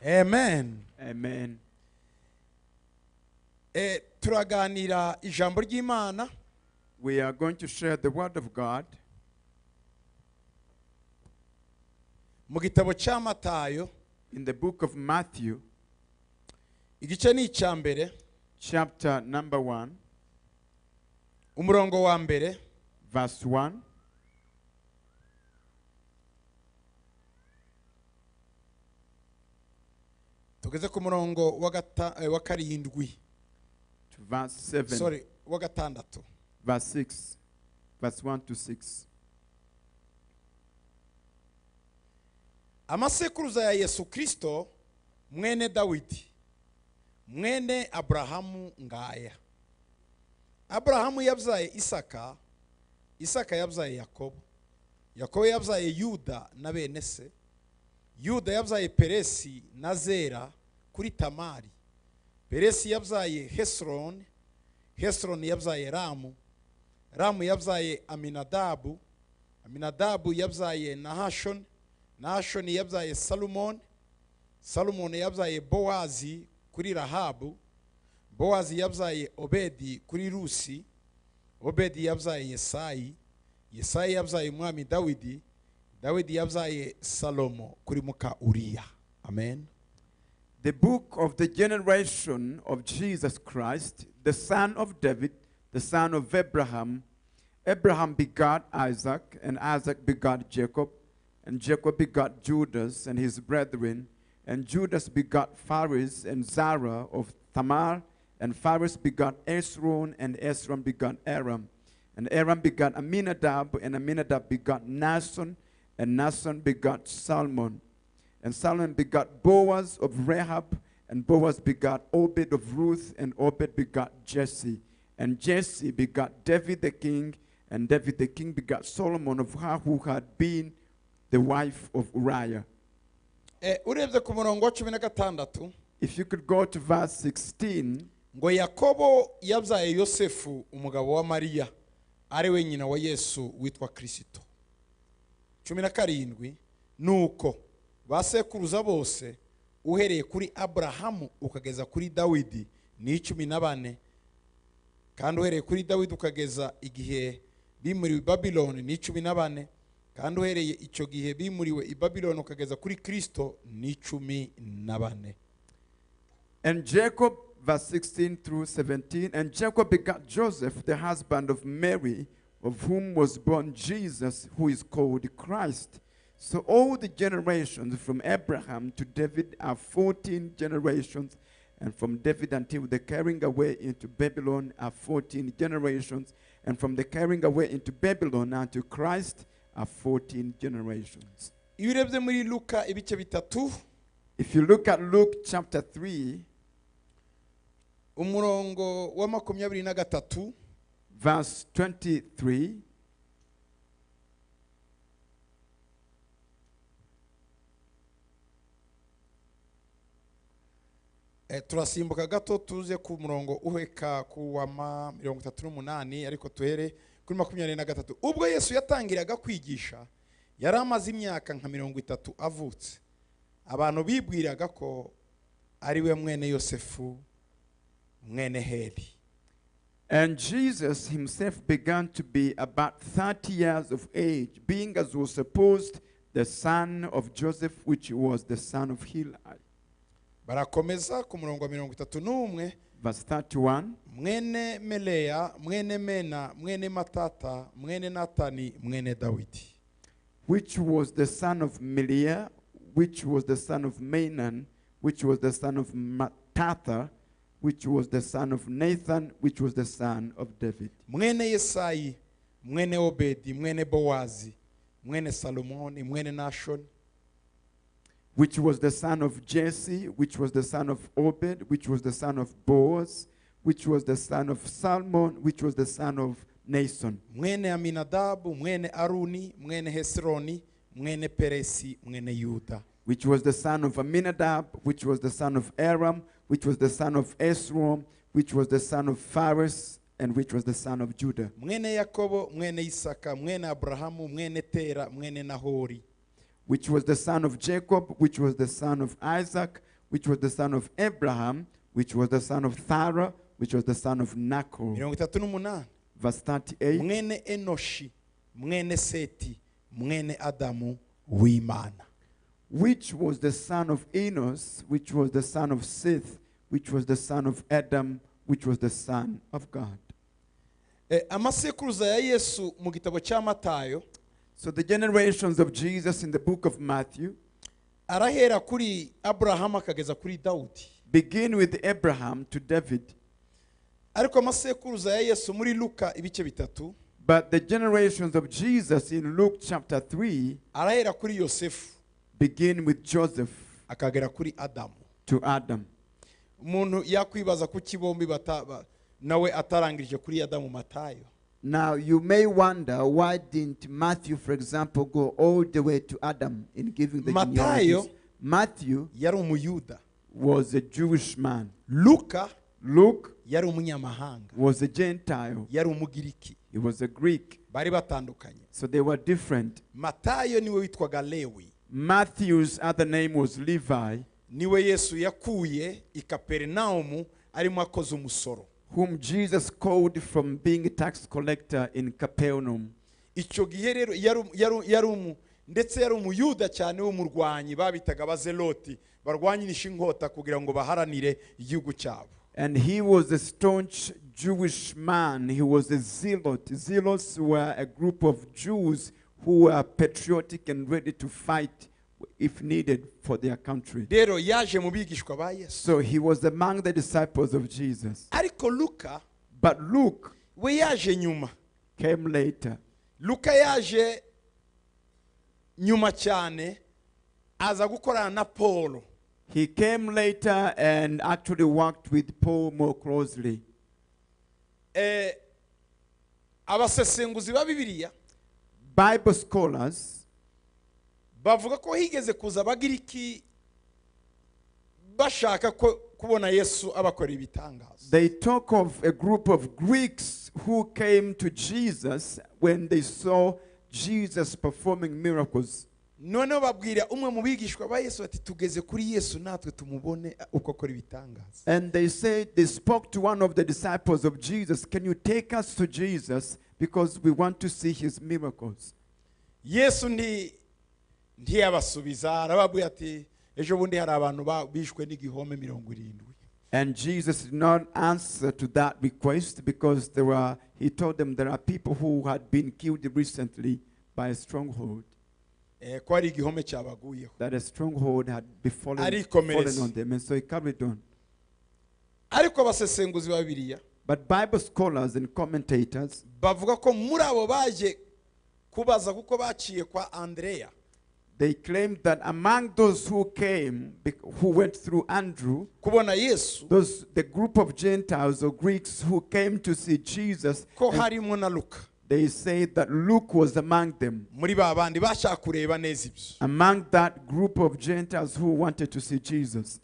Amen. Amen. Turaganira ijambo ry'Imana We are going to share the word of God mu gitabo cya Matayo, in the book of Matthew, igice ni icya mbere, chapter number 1, umurongo wa mbere verse 1. tugeze ku murongo wa karindwi, To verse 7, sorry, wa gatandatu. verse 6, verse 1 to 6. Amasekuruza ya Yesu Kristo mwene Dawidi mwene Abrahamu ngaya. Abrahamu yabyaye Isaka, Isaka yabyaye Yakobo, Yakobo yabyaye Yuda na bene se, Yuda yabyaye Peresi na Zera kuri Tamari, Peresi yabyaye Hesron, Hesron yabyaye Ramu, Ramu yabyaye Aminadabu, Aminadabu yabyaye Nahashoni, Nahashoni yabyaye Salomoni, Salomoni yabyaye Bowazi kuri Rahabu, Bowazi yabyaye Obedi kuri Rusi, Obedi yabyaye Yesayi, Yesayi yabyaye umwami Dawidi, Dawidi yabyaye Salomo kuri muka Uriya. Amen. The book of the generation of Jesus Christ, the son of David, the son of Abraham. Abraham begot Isaac, and Isaac begot Jacob, and Jacob begot Judas and his brethren, and Judas begot Phares and Zara of Tamar, and Phares begot Esron, and Esron begot Aram, and Aram begot Aminadab, and Aminadab begot Nason, and Nason begot Salmon, and Salmon begot Boaz of Rahab, and Boaz begot Obed of Ruth, and Obed begot Jesse, and Jesse begot David the king, and David the king begot Solomon of her who had been the wife of Uriah. Urebye ku murongo wa 16, If you could go to verse 16, ngo Yakobo yabyaye Yosefu umugabo wa Mariya ari we nyina wa Yesu witwa Kristo. 17, nuko basekuruza bose uhereye kuri Abrahamu ukageza kuri Dawidi ni 14, kandi uhereye kuri Dawidi ukageza igihe bimuriwe i Babyloni ni 14, kandi uhereye icyo gihe bimuriwe i Babyloni ukageza kuri Kristo ni 14. and Jacob, verse 16 through 17, and Jacob begot Joseph, the husband of Mary, of whom was born Jesus, who is called Christ. So all the generations from Abraham to David are 14 generations, and from David until the carrying away into Babylon are 14 generations, and from the carrying away into Babylon unto Christ are 14 generations. Iyo urebye muri Luka ibice bitatu, If you look at Luke chapter 3, umurongo wa 23, verse 23, turasimbuka gato tuze ku murongo uheka ku wa 38, ariko tuhere kuri 23. Ubwo Yesu yatangiraga kwigisha yari amaze imyaka nka 30 avutse, abantu bibwiraga ko ari we mwene Yosefu mwene Heli. and Jesus himself began to be about 30 years of age, being as was supposed the son of Joseph, which was the son of Heli. Barakomeza ku murongo wa 31, Verse 31, mwene Melea mwene Mena mwene Matata mwene Natani mwene Dawidi. which was the son of Meliah, which was the son of Mainan, which was the son of Mattatha, which was the son of Nathan, which was the son of David. Mwene Yesayi mwene Obedi mwene Bowazi mwene Salomoni mwene Nashoni, which was the son of Jesse, which was the son of Obed, which was the son of Boaz, which was the son of Salmon, which was the son of Nason, mwene Aminadabu mwene Aruni mwene Hesroni mwene Peresi mwene Yuda, which was the son of Aminadab, which was the son of Aram, which was the son of Esrom, which was the son of Phares, and which was the son of Judah, mwene Yakobo mwene Isaka mwene Abrahamu mwene Tera mwene Nahori, which was the son of Jacob, which was the son of Isaac, which was the son of Abraham, which was the son of Sarah, which was the son of Nahor. 38 Verse 38. mwene enoshi mwene seti mwene adamu w'imana. Which was the son of Enos, which was the son of Seth, which was the son of Adam, which was the son of God. Amasekuruza ya Yesu mu gitabo cya Matayo So the generations of Jesus in the book of Matthew arahera kuri Abrahamu akageza kuri Dawudi. begin with Abraham to David. Ariko amasekuruza ya Yesu muri Luka ibice bitatu But the generations of Jesus in Luke chapter 3 arahera kuri Yosefu begin with Joseph akagera kuri Adamu. to Adam. Umuntu yakwibaza kuki bombi nawe atarangirije kuri Adamu Matayo. Now you may wonder, why didn't Matthew, for example, go all the way to Adam in giving the genealogies? Matthew yari umuyuda, was a Jewish man. Luka Luke yari umunyamahanga, was a Gentile. yari umugiriki. He was a Greek. Bari batandukanye. So they were different. Matayo niwe witwaga Lewi, Matthew's other name was Levi, niwe Yesu yakuye i Kaperinaumu arimo akoze umusoro. whom Jesus called from being a tax collector in Capernaum. Icyo gihe rero ndetse yari umuyuda cyane w'umurwanyi babitaga abazeloti barwanyinisha inkota kugira ngo baharanire igihugu cyabo. And he was a staunch Jewish man. He was a zealot. Zealots were a group of Jews who were patriotic and ready to fight if needed for their country. Rero yaje mu bigishwa ba Yesu. So he was among the disciples of Jesus. Ariko Luka But Luke we yaje nyuma. came later. Luka yaje nyuma cyane aza gukorana na Paulo. He came later and actually worked with Paul more closely. Abasesenguzi ba Bibiliya Bible scholars bavuga ko higeze kuza abagiriki bashaka kubona Yesu abakora ibitangaza. They talk of a group of Greeks who came to Jesus when they saw Jesus performing miracles. Noneho babwira umwe mu bigishwa ba Yesu ati tugeze kuri Yesu natwe tumubone uko akora ibitangaza. And they spoke to one of the disciples of Jesus, can you take us to Jesus because we want to see his miracles? Yesu ntiyabasubiza arababwira ati ejo bundi hari abantu bishwe n'igihome 70. And Jesus did not answer to that request because he told them there are people who had been killed recently by a stronghold. Ko ari igihome cyabaguyeho. That a stronghold had fallen on them, and so he carried on. Ariko abasesenguzi ba Bibiliya But Bible scholars and commentators bavuga ko muri abo baje kubaza kuko baciye kwa Andrea. They claimed that among those who came, who went through Andrew, kubona Yesu, the group of Gentiles or Greeks who came to see Jesus, ko harimo na Luka. They say that Luke was among them. Muri ba bandi bashaka kureba neza ibyo. Among that group of Gentiles who wanted to see Jesus.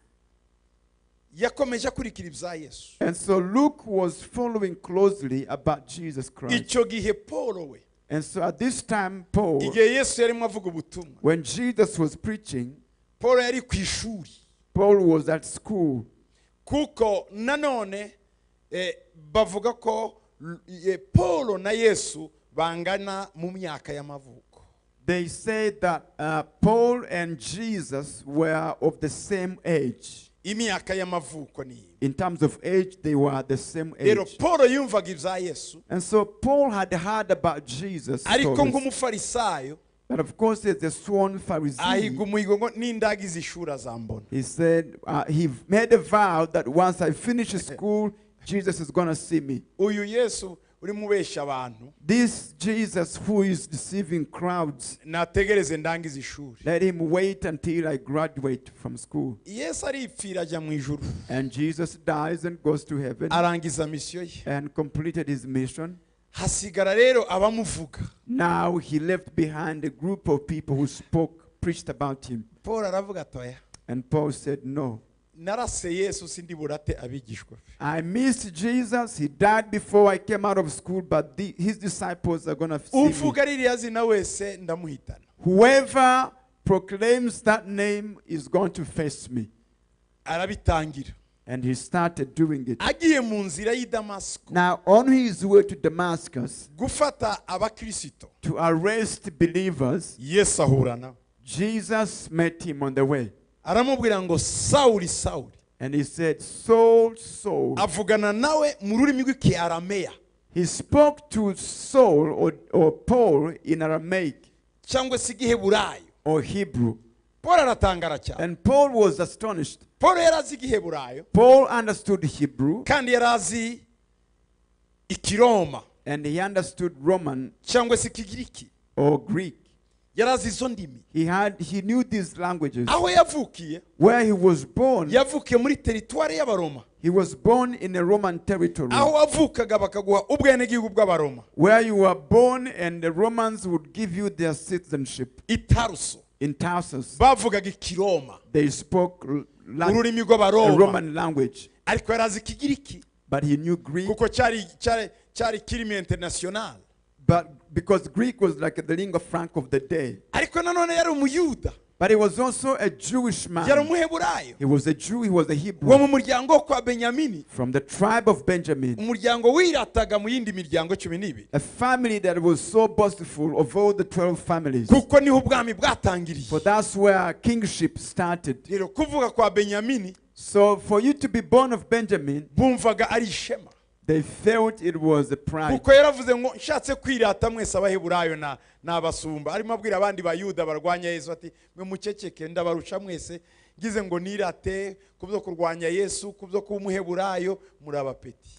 Yakomeje akurikira ibya Yesu. And so Luke was following closely about Jesus Christ. Icyo gihe Paulo we. And so at this time, Paul, igihe Yesu yarimo avuga ubutumwa, when Jesus was preaching, Paul yari ku ishuri. Paul was at school. Kuko nanone bavuga ko Paulo na Yesu bangana mu myaka y'amavuko. They say that Paul and Jesus were of the same age. Imyaka y'amavuko ni. In terms of age, they were the same age. Rero Paulo yumvaga ibya Yesu. And so Paul had heard about Jesus. Ariko nk'umufarisayo, but of course, as a sworn Pharisee, ahiga umuhigo ngo nindagize ishuri azambona. He said, he made a vow that once I finish school, Jesus is going to see me. Uyu Yesu uri mubesha abantu. This Jesus who is deceiving crowds, nategereze ndangize ishuri. Let him wait until I graduate from school. Yesu aripfira ajya mu ijuru. And Jesus dies and goes to heaven. Arangiza misiyo ye. And completed his mission. Hasigara rero abamuvuga. Now he left behind a group of people who preached about him. Paul aravuga atoya. And Paul said, no. Narase Yesu sindi burate abigishwa. I missed Jesus. He died before I came out of school, but his disciples are going to see me. Uvuga ririya zina wese ndamuhitana. Whoever proclaims that name is going to face me. arabitangira And he started doing it. agiye mu nzira y'i Damasiko Now, on his way to Damascus gufata abakristo to arrest believers, Yesu ahura nabo Jesus met him on the way. aramubwira ngo Sawuli Sawuli And he said, Saul, Saul. avugana nawe mu rurimi rw'ikiarameya He spoke to Saul or Paul in Aramaic cyangwa se igiheburayo or Hebrew. Paul aratangara cyane And Paul was astonished. Paul yari azi igiheburayo Paul understood Hebrew kandi yari azi ikiroma and he understood Roman cyangwa se ikigiriki or Greek. yari azi izo ndimi He knew these languages. aho yavukiye Where he was born, yavukiye muri teritwari y'abaroma he was born in a Roman territory. aho wavukaga bakaguha ubwenegihugu bw'abaroma Where you were born and the Romans would give you their citizenship. i Taruso In Tarsus, bavugaga ikiroma they spoke ururimi a rw'abaroma Roman language, ariko yari azi ikigiriki but he knew Greek. kuko cyari kirimi international But because Greek was like the lingua franca of the day. ariko nanone yari umuyuda But he was also a Jewish yari man. umuheburayo He was a Jew, he was a wo Hebrew. mu muryango wo kwa benyamini From the tribe of Benjamin. umuryango wirataga mu yindi miryango 12 A family that was so boastful of all the 12 families. kuko niho ubwami bwatangiriye For that's where kingship started. rero kuvuga kwa benyamini So for you to be born of Benjamin, bumvaga ari ishema they felt it was a pride. kuko yaravuze ngo nshatse kwirata mwese abaheburayo n'abasumba arimo abwira abandi bayuda barwanya Yesu ati mwe muceceke ndabarusha mwese ngize ngo nirate kubyo kurwanya Yesu kubyo kuba umuheburayo muri abapeti.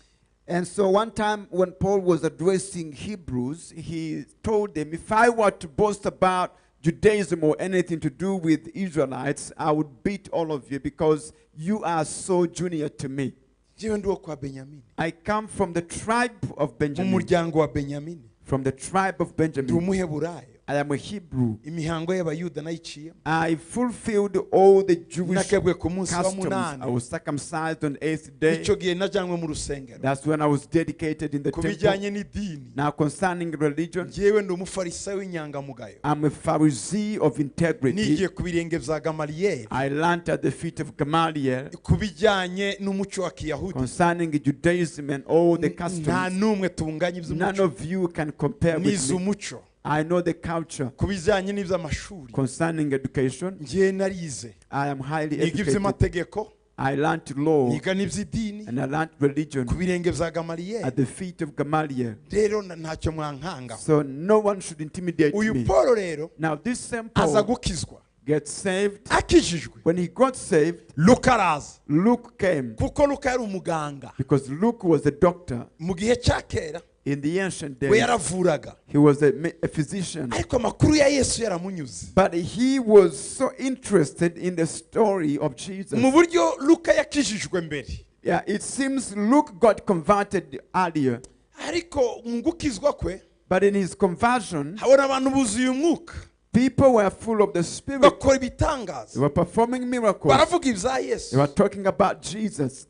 And so one time when Paul was addressing Hebrews, he told them, if I were to boast about Judaism or anything to do with Israelites, I would beat all of you because you are so junior to me. Jewe ndi wo kwa Benyamini I come from the tribe of mu Benjamin. muryango wa Benyamini From the tribe of ndi Benjamin. umuheburayo I am a Hebrew. imihango y'abayuda nayiciyemo I fulfilled all the Jewish nakebwe ku munsi wa customs. I munani was circumcised on the 8th day. icyo gihe najanywe mu rusengero That's when I was dedicated in the ku temple. bijyanye n'idini Now concerning religion, njyewe ndi umufarisayo w'inyangamugayo I'm a Pharisee of integrity. nigiye ku birenge bya Gamaliyeli I learned at the feet of Gamaliel ku bijyanye n'umuco wa Kiyahudi concerning Judaism and all the nta customs. n'umwe tunganya None iby'umuco of you can compare with me. n'iz'umuco I know the culture ku bijyanye n'iby'amashuri concerning education. njyewe narize I am highly niga educated. iby'amategeko I learned law niga n'iby'idini and I learned religion ku birenge bya Gamaliyeli at the feet of Gamaliel. rero ntacyo mwankanga So no one should intimidate uyu me. Paul rero Now this same aza Paul gukizwa gets saved. akijijwe When he got saved, Luka araza Luke came kuko Luka yari umuganga because Luke was a doctor mu gihe cya kera in the ancient we days. yaravuraga He was a physician. ariko amakuru ya Yesu yaramunyuze But he was so interested in the story of Jesus. mu buryo Luka yakijijwe mbere Yeah, it seems Luke got converted earlier, ariko mu gukizwa kwe but in his conversion, habona abantu buzuye umwuka people were full of the Spirit. bakora They ibitangaza were performing miracles. baravuga ibya They Yesu were talking about Jesus.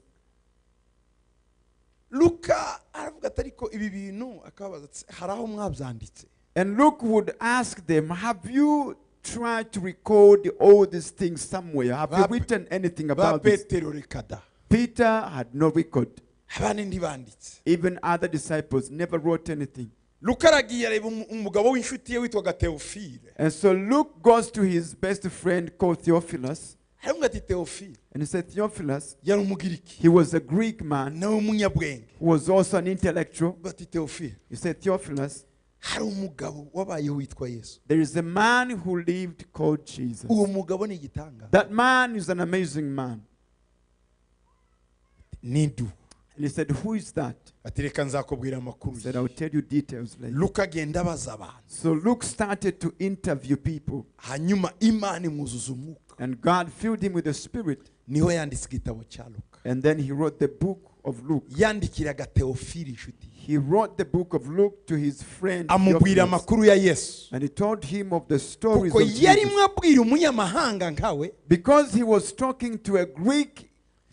Luka aravuga ati ariko ibi bintu akabaza ati hari aho mwabyanditse And Luke would ask them, have you tried to record all these things somewhere? Have you Ba- written anything ba about this? Petero reka da Peter had no record. abandi ntibanditse Even other disciples never wrote anything. Luka aragiye areba umugabo w'inshuti ye witwaga Theophile And so Luke goes to his best friend called Theophilus. aravuga ati Theophile And he said, Theophilus, yari umugiriki he was a Greek man nawe umunyabwenge who was also an intellectual. bati Theophile He said, Theophilus, hari umugabo wabayeho witwa Yesu there is a man who lived called Jesus. uwo mugabo ni igitanga That man is an amazing man. nindu And he said, who is that? ati reka nzakubwira amakuru He said, I'll tell you details later. Luka agenda abaza abantu So Luke started to interview people. hanyuma Imana imwuzuza umwuka And God filled him with the Spirit. niho yanditse igitabo cya Luka And then he wrote the book of Luke. yandikiraga Theophile inshuti He wrote the book of Luke to his friend amubwira Theophilus. amakuru ya Yesu And he told him of the stories kuko of Jesus. yarimo abwira umunyamahanga nkawe Because he was talking to a Greek,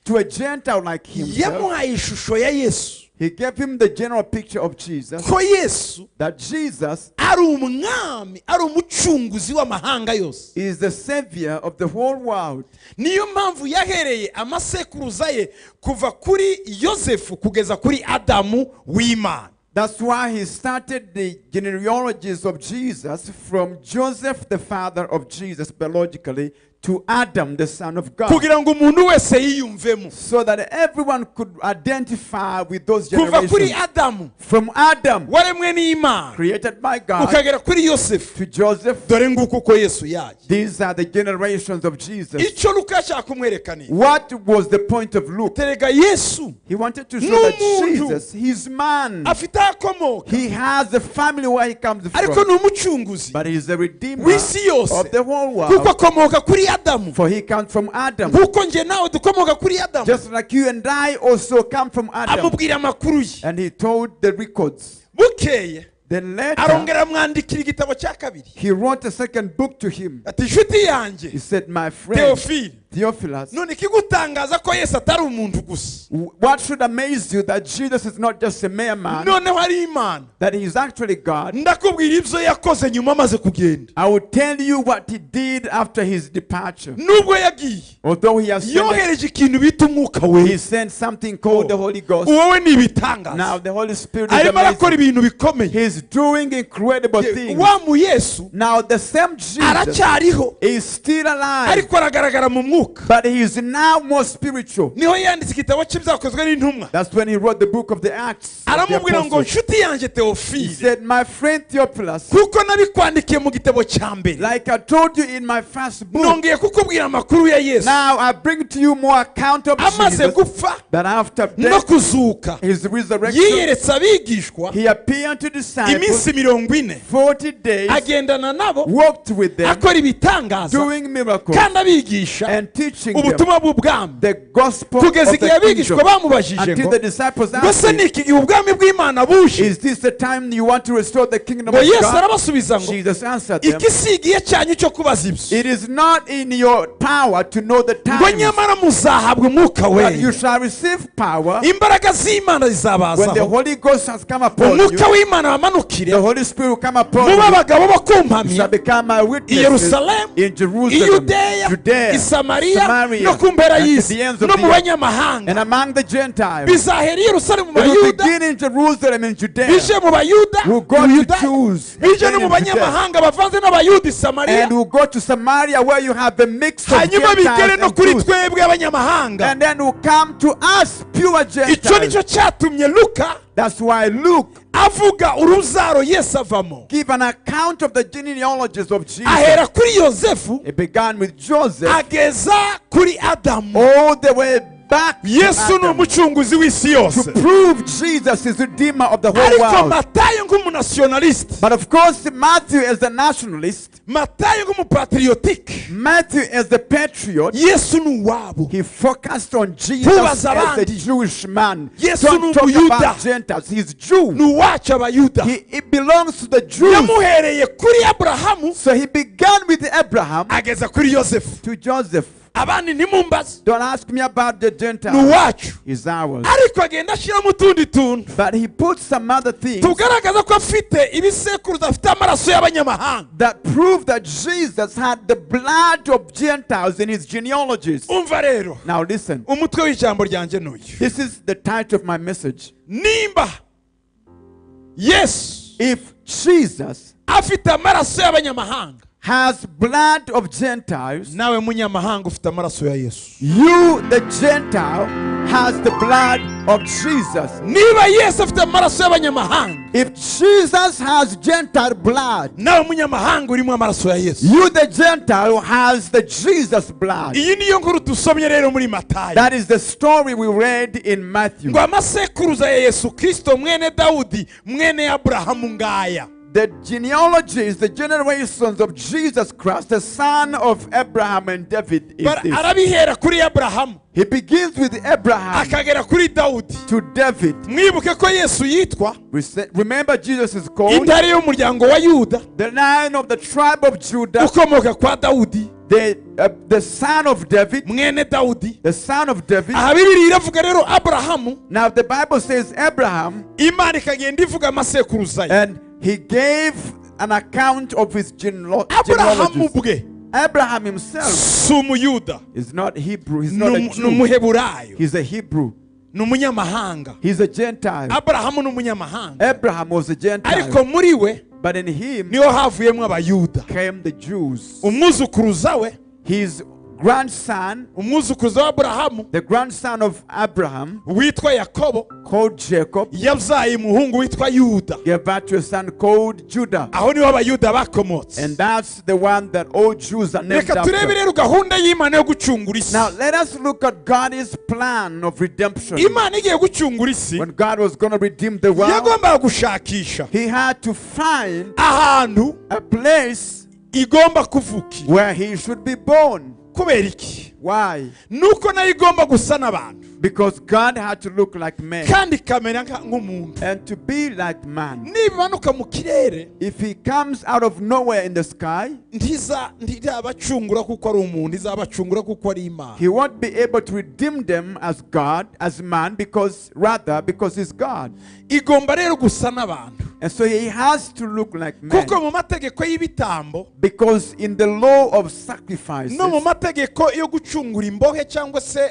to a Gentile like himself, yamuhaye ishusho ya yesu he gave him the general picture of Jesus, ko yesu that Jesus ari umwami ari umucunguzi w'amahanga yose. is the savior of the whole world. Niyo mpamvu yahereye amasekuruza ye kuva kuri yosefu kugeza kuri adamu w'imana. That's why he started the genealogies of Jesus from Joseph, the father of Jesus, biologically, to Adam, the son of God, kugira ngo umuntu wese yiyumvemo so that everyone could identify with those kuva kuri generations. adamu From Adam, waremwe n'imana created by God, ukagera kuri yosefu, to Joseph. dore nguko uko yesu yaje. These are the generations of Jesus. icyo luka yashaka kumwerekana, What was the point of Luke? terega yesu He wanted to show that N'umuntu. Jesus, he's man. afite aho akomoka, He has a family where he comes ariko from, ni umucunguzi but he's a redeemer w'isi yose, of the whole kuko world. akomoka kuri adamu, For he comes from Adam. kuko nje nawe dukomoka kuri adamu. Just like you and I also come from Adam. amubwira amakuru ye, And he told the records. bukeye Then later, arongera amwandikira igitabo cya kabiri, he wrote a second book to him. ati inshuti yanjye He said, my friend, teofili, Theophilus, none ikigutangaza ko yesu atari umuntu gusa, what should amaze you that Jesus is not just a mere man, noneho ari imana. that he is actually God. ndakubwira ibyo yakoze nyuma amaze kugenda. I will tell you what he did after his departure. nubwo yagiye Although he has sent, yohereje ikintu bita umwuka he we, sent something called the Holy Ghost. wowe ni ibitangaza. Now the Holy Spirit is arimo arakora amazing. ibintu bikomeye. He's doing incredible things. wa mu yesu Now the same Jesus aracyariho, is still alive, ariko aragaragara mu mwuka. but he is now more spiritual. niho yanditse igitabo cy'ibyakozwe n'intumwa, That's when he wrote the book of the Acts. of the aramubwira ngo Apostles. nshuti yanjye He teofili, said, my friend Theophilus, kuko nabikwandikiye mu gitabo cya mbere, like I told you in my first book, nongeye kukubwira amakuru ya yesu now I bring to you more account of amaze Jesus, gupfa that after no death, kuzuka his resurrection, yiyeretse abigishwa he appeared to disciples iminsi 40, 40 days, agendana nabo, walked with them, akora ibitangaza doing miracles kandi abigisha and teaching them ubutumwa bw'ubwami, the gospel kugeza of igihe the abigishwa kingdom. bamubajije Until ngo the disciples mbese asked ni him, iki gihe ubwami bw'imana buje? is this the time you want to restore the kingdom ngo of yesu God? arabasubiza ngo Jesus answered them, iki si igihe cyanyu cyo kubaza ibyo, it is not in your power to know the ngo time, nyamara muzahabwa umwuka but you we, shall receive power imbaraga z'imana when the zizabazaho, Holy Ghost has come upon umwuka you. w'imana wamanukire, The Holy Spirit will come upon mube you. abagabo bo You shall kumpamya become my i witnesses yerusalemu, in i Jerusalem, yudeya, Judea, i samariya, Samaria, no ku mpera and to y'isi, the ends of no the mu earth, banyamahanga. and among the Gentiles. bizahera i yerusalemu mu It will bayuda, begin in Jerusalem and Judea. bije mu bayuda, We'll go mu to Yudaya, Jews, bije and no mu then in Judea. banyamahanga bavanze n'abayuda i samariya, And we'll go to Samaria where you have a mix of hanyuma bigere Gentiles no and kuri Jews. twebwe abanyamahanga. And then we'll come to us, pure icyo Gentiles. nicyo cyatumye luka That's why Luke avuga uruzaro yesu avamo, give an account of the genealogies of Jesus. ahera kuri yosefu It began with Joseph ageza kuri adamu. all the way back to yesu ni Adam, umucunguzi w'isi yose, to prove Jesus is the Redeemer of the whole ariko world. matayo nk'umunationaliste, But of course, Matthew is the nationalist, matayo nk'umupatriotique, Matthew is the patriot. yesu ni uwabo. He focused on Jesus Tubaza as a abandi. Jewish man. Yesu Don't ni talk umuyuda. about Gentiles. He's Jew. ni uwacu abayuda. He belongs to the Jews. yamuhereye kuri aburahamu So he began with Abraham ageza kuri yosefu. to Joseph. abandi ntimumbaze, Don't ask me about the ni Gentiles. uwacu, He's ours. ariko agenda ashyiramo utundi tuntu But he put some other things tugaragaza ko afite ibisekuruza, afite amaraso y'abanyamahanga. that prove that Jesus had the blood of Gentiles in his genealogies. umva rero, Now listen. umutwe w'ijambo ryanjye n'uyu: This is the title of my message. nimba yesu If Jesus afite amaraso y'abanyamahanga, has blood of Gentiles, nawe munyamahanga ufite amaraso ya yesu. you, the Gentile, has the blood of Jesus. niba yesu afite amaraso y'abanyamahanga, If Jesus has Gentile blood, nawe munyamahanga urimo amaraso ya yesu. you, the Gentile, has the Jesus blood. iyi niyo nkuru dusomye rero muri matayo, That is the story we read in Matthew. ngo amasekuruza ya yesu kristo mwene dawudi mwene aburahamu ngaya. The genealogies, the generations of Jesus Christ, the son of Abraham and David, is this. arabihera kuri aburahamu He begins with Abraham akagera kuri dawudi. to David. mwibuke ko yesu yitwa Remember, Jesus is called intare y'umuryango wa yuda, the Lion of the tribe of Judah, ukomoka kwa dawudi, the son of David, mwene dawudi. the son of David. aha bibiri iravuga rero aburahamu, Now the Bible says Abraham, imana ikagenda ivuga amasekuruza ye. and he gave an account of his aburahamu genealogies. bwe Abraham himself si umuyuda, is not Hebrew. He's not a ni Jew. umuheburayo, He's a Hebrew. ni umunyamahanga. He's a Gentile. aburahamu ni umunyamahanga, Abraham was a Gentile. ariko muri we But in him niho havuyemo abayuda. came the Jews. umwuzukuruza we, His grandson, umwuzukuruza wa aburahamu the grandson of Abraham, witwa yakobo, called Jacob, yabyaye umuhungu witwa yuda. gave birth to a son called Judah. aho niho abayuda bakomotse. And that's the one that all Jews are named reka turebe after. rero gahunda y'imana yo gucungura isi. Now let us look at God's plan of redemption. imana igiye gucungura isi, When God was going to redeem the world, yagombaga gushakisha he had to find ahantu a place igomba kuvukira. where he should be born. kubera iki? Why? nuko nayo igomba gusa n'abantu Because God had to look like man kandi ikamera nk'umuntu. and to be like man. nibimanuka mu kirere If he comes out of nowhere in the sky, ntizabacungura kuko ari umuntu, izabacungura kuko ari imana. he won't be able to redeem them as God, as man, because he's God. igomba rero gusa n'abantu And so he has to look like man. kuko mu mategeko y'ibitambo Because in the law of sacrifices, no mu mategeko yo gucungura imbohe cyangwa se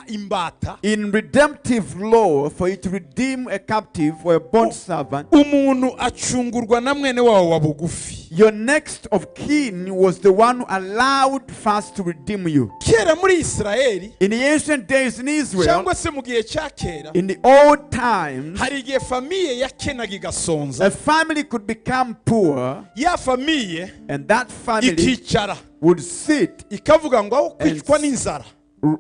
imbata, in redemptive law, for you to redeem a captive or a bond servant, umuntu acungurwa na mwene wawo wa bugufi. your next of kin was the one who allowed first to redeem you. kera muri isirayeli In the ancient days in Israel, cyangwa se mu gihe cya kera, in the old times, hari igihe famiye yakenaga igasonza, a family could become poor, ya famiye and that family ikicara would sit. ikavuga ngo aho kwicwa n'inzara,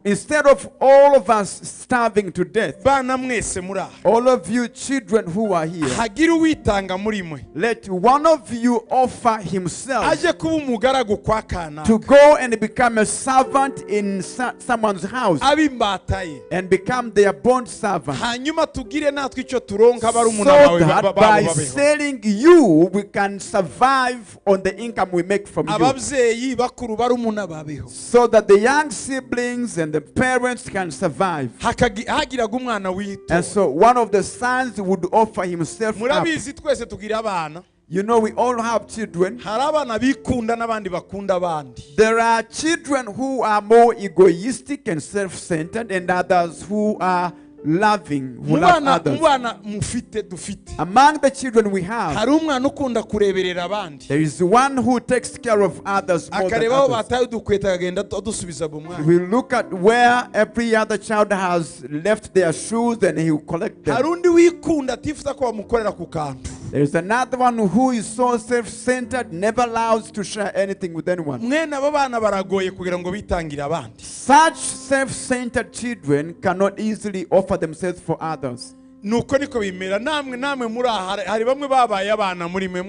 Instead of all of us starving to death, bana mwese muri aha, all of you children who are here, hagire uwitanga muri mwe let one of you offer himself aje kuba umugaragu kwa kana, to go and become a servant in someone's house abimbata ye, and become their bond servant, hanyuma tugire natwe icyo turonka so barumuna bawe that babo by babeho. selling you, we can survive on the income we make from you. ababyeyi bakuru barumuna babeho. So that the young siblings and the parents can survive. hagiraga umwana wito. And so one of the sons would offer himself up. murabizi twese tugira abana, You know, we all have children. hari abana bikunda n'abandi bakunda abandi. There are children who are more egoistic and self-centered, and others who are loving, who love mu others. bana dufite Among the children we have, hari umwana ukunda kureberera abandi, there is one who takes care of others more than akareba aho others. bataye udukweta akagenda adusubiza mu mwanya. We look at where every other child has left their shoes and he will collect hari them. undi wikunda atifuza ko bamukorera ku kantu. There is another one who is so self-centered, never allows to share anything with anyone. mwene abo bana baragoye kugira ngo bitangire abandi. Such self-centered children cannot easily offer themselves for others. nuko niko bimera. namwe muri aha hari bamwe babaye abana muri mwe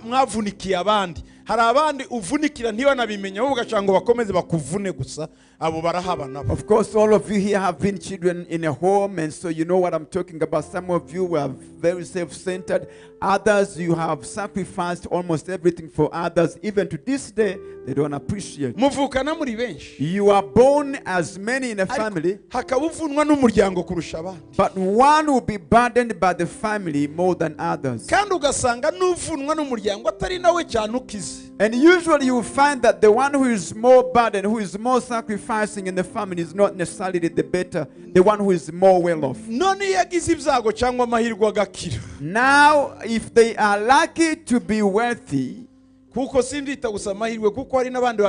mwavunikiye abandi. hari abandi uvunikira ntibanabimenya ahubwo ugashaka ngo bakomeze bakuvune gusa, abo barahaba nabo. Of course, all of you here have been children in a home, and so you know what I'm talking about. Some of you were very self-centered. Others, you have sacrificed almost everything for others. Even to this day, they don't appreciate. muvukana muri benshi, You are born as many in a family, hakaba uvunwa n'umuryango kurusha abandi, but one will be burdened by the family more than others. kandi ugasanga n'uvunwa n'umuryango atari nawe cyane ukize. And usually you will find that the one who is more burdened, who is more sacrificing in the family, is not necessarily the one who is more well off. none iyo yagize ibyago cyangwa amahirwe agakira, Now, if they are lucky to be wealthy, kuko simbyita gusa amahirwe, kuko hari n'abandi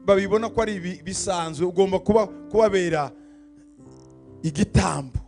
babibona ko ari bisanzwe, ugomba kubabera igitambo.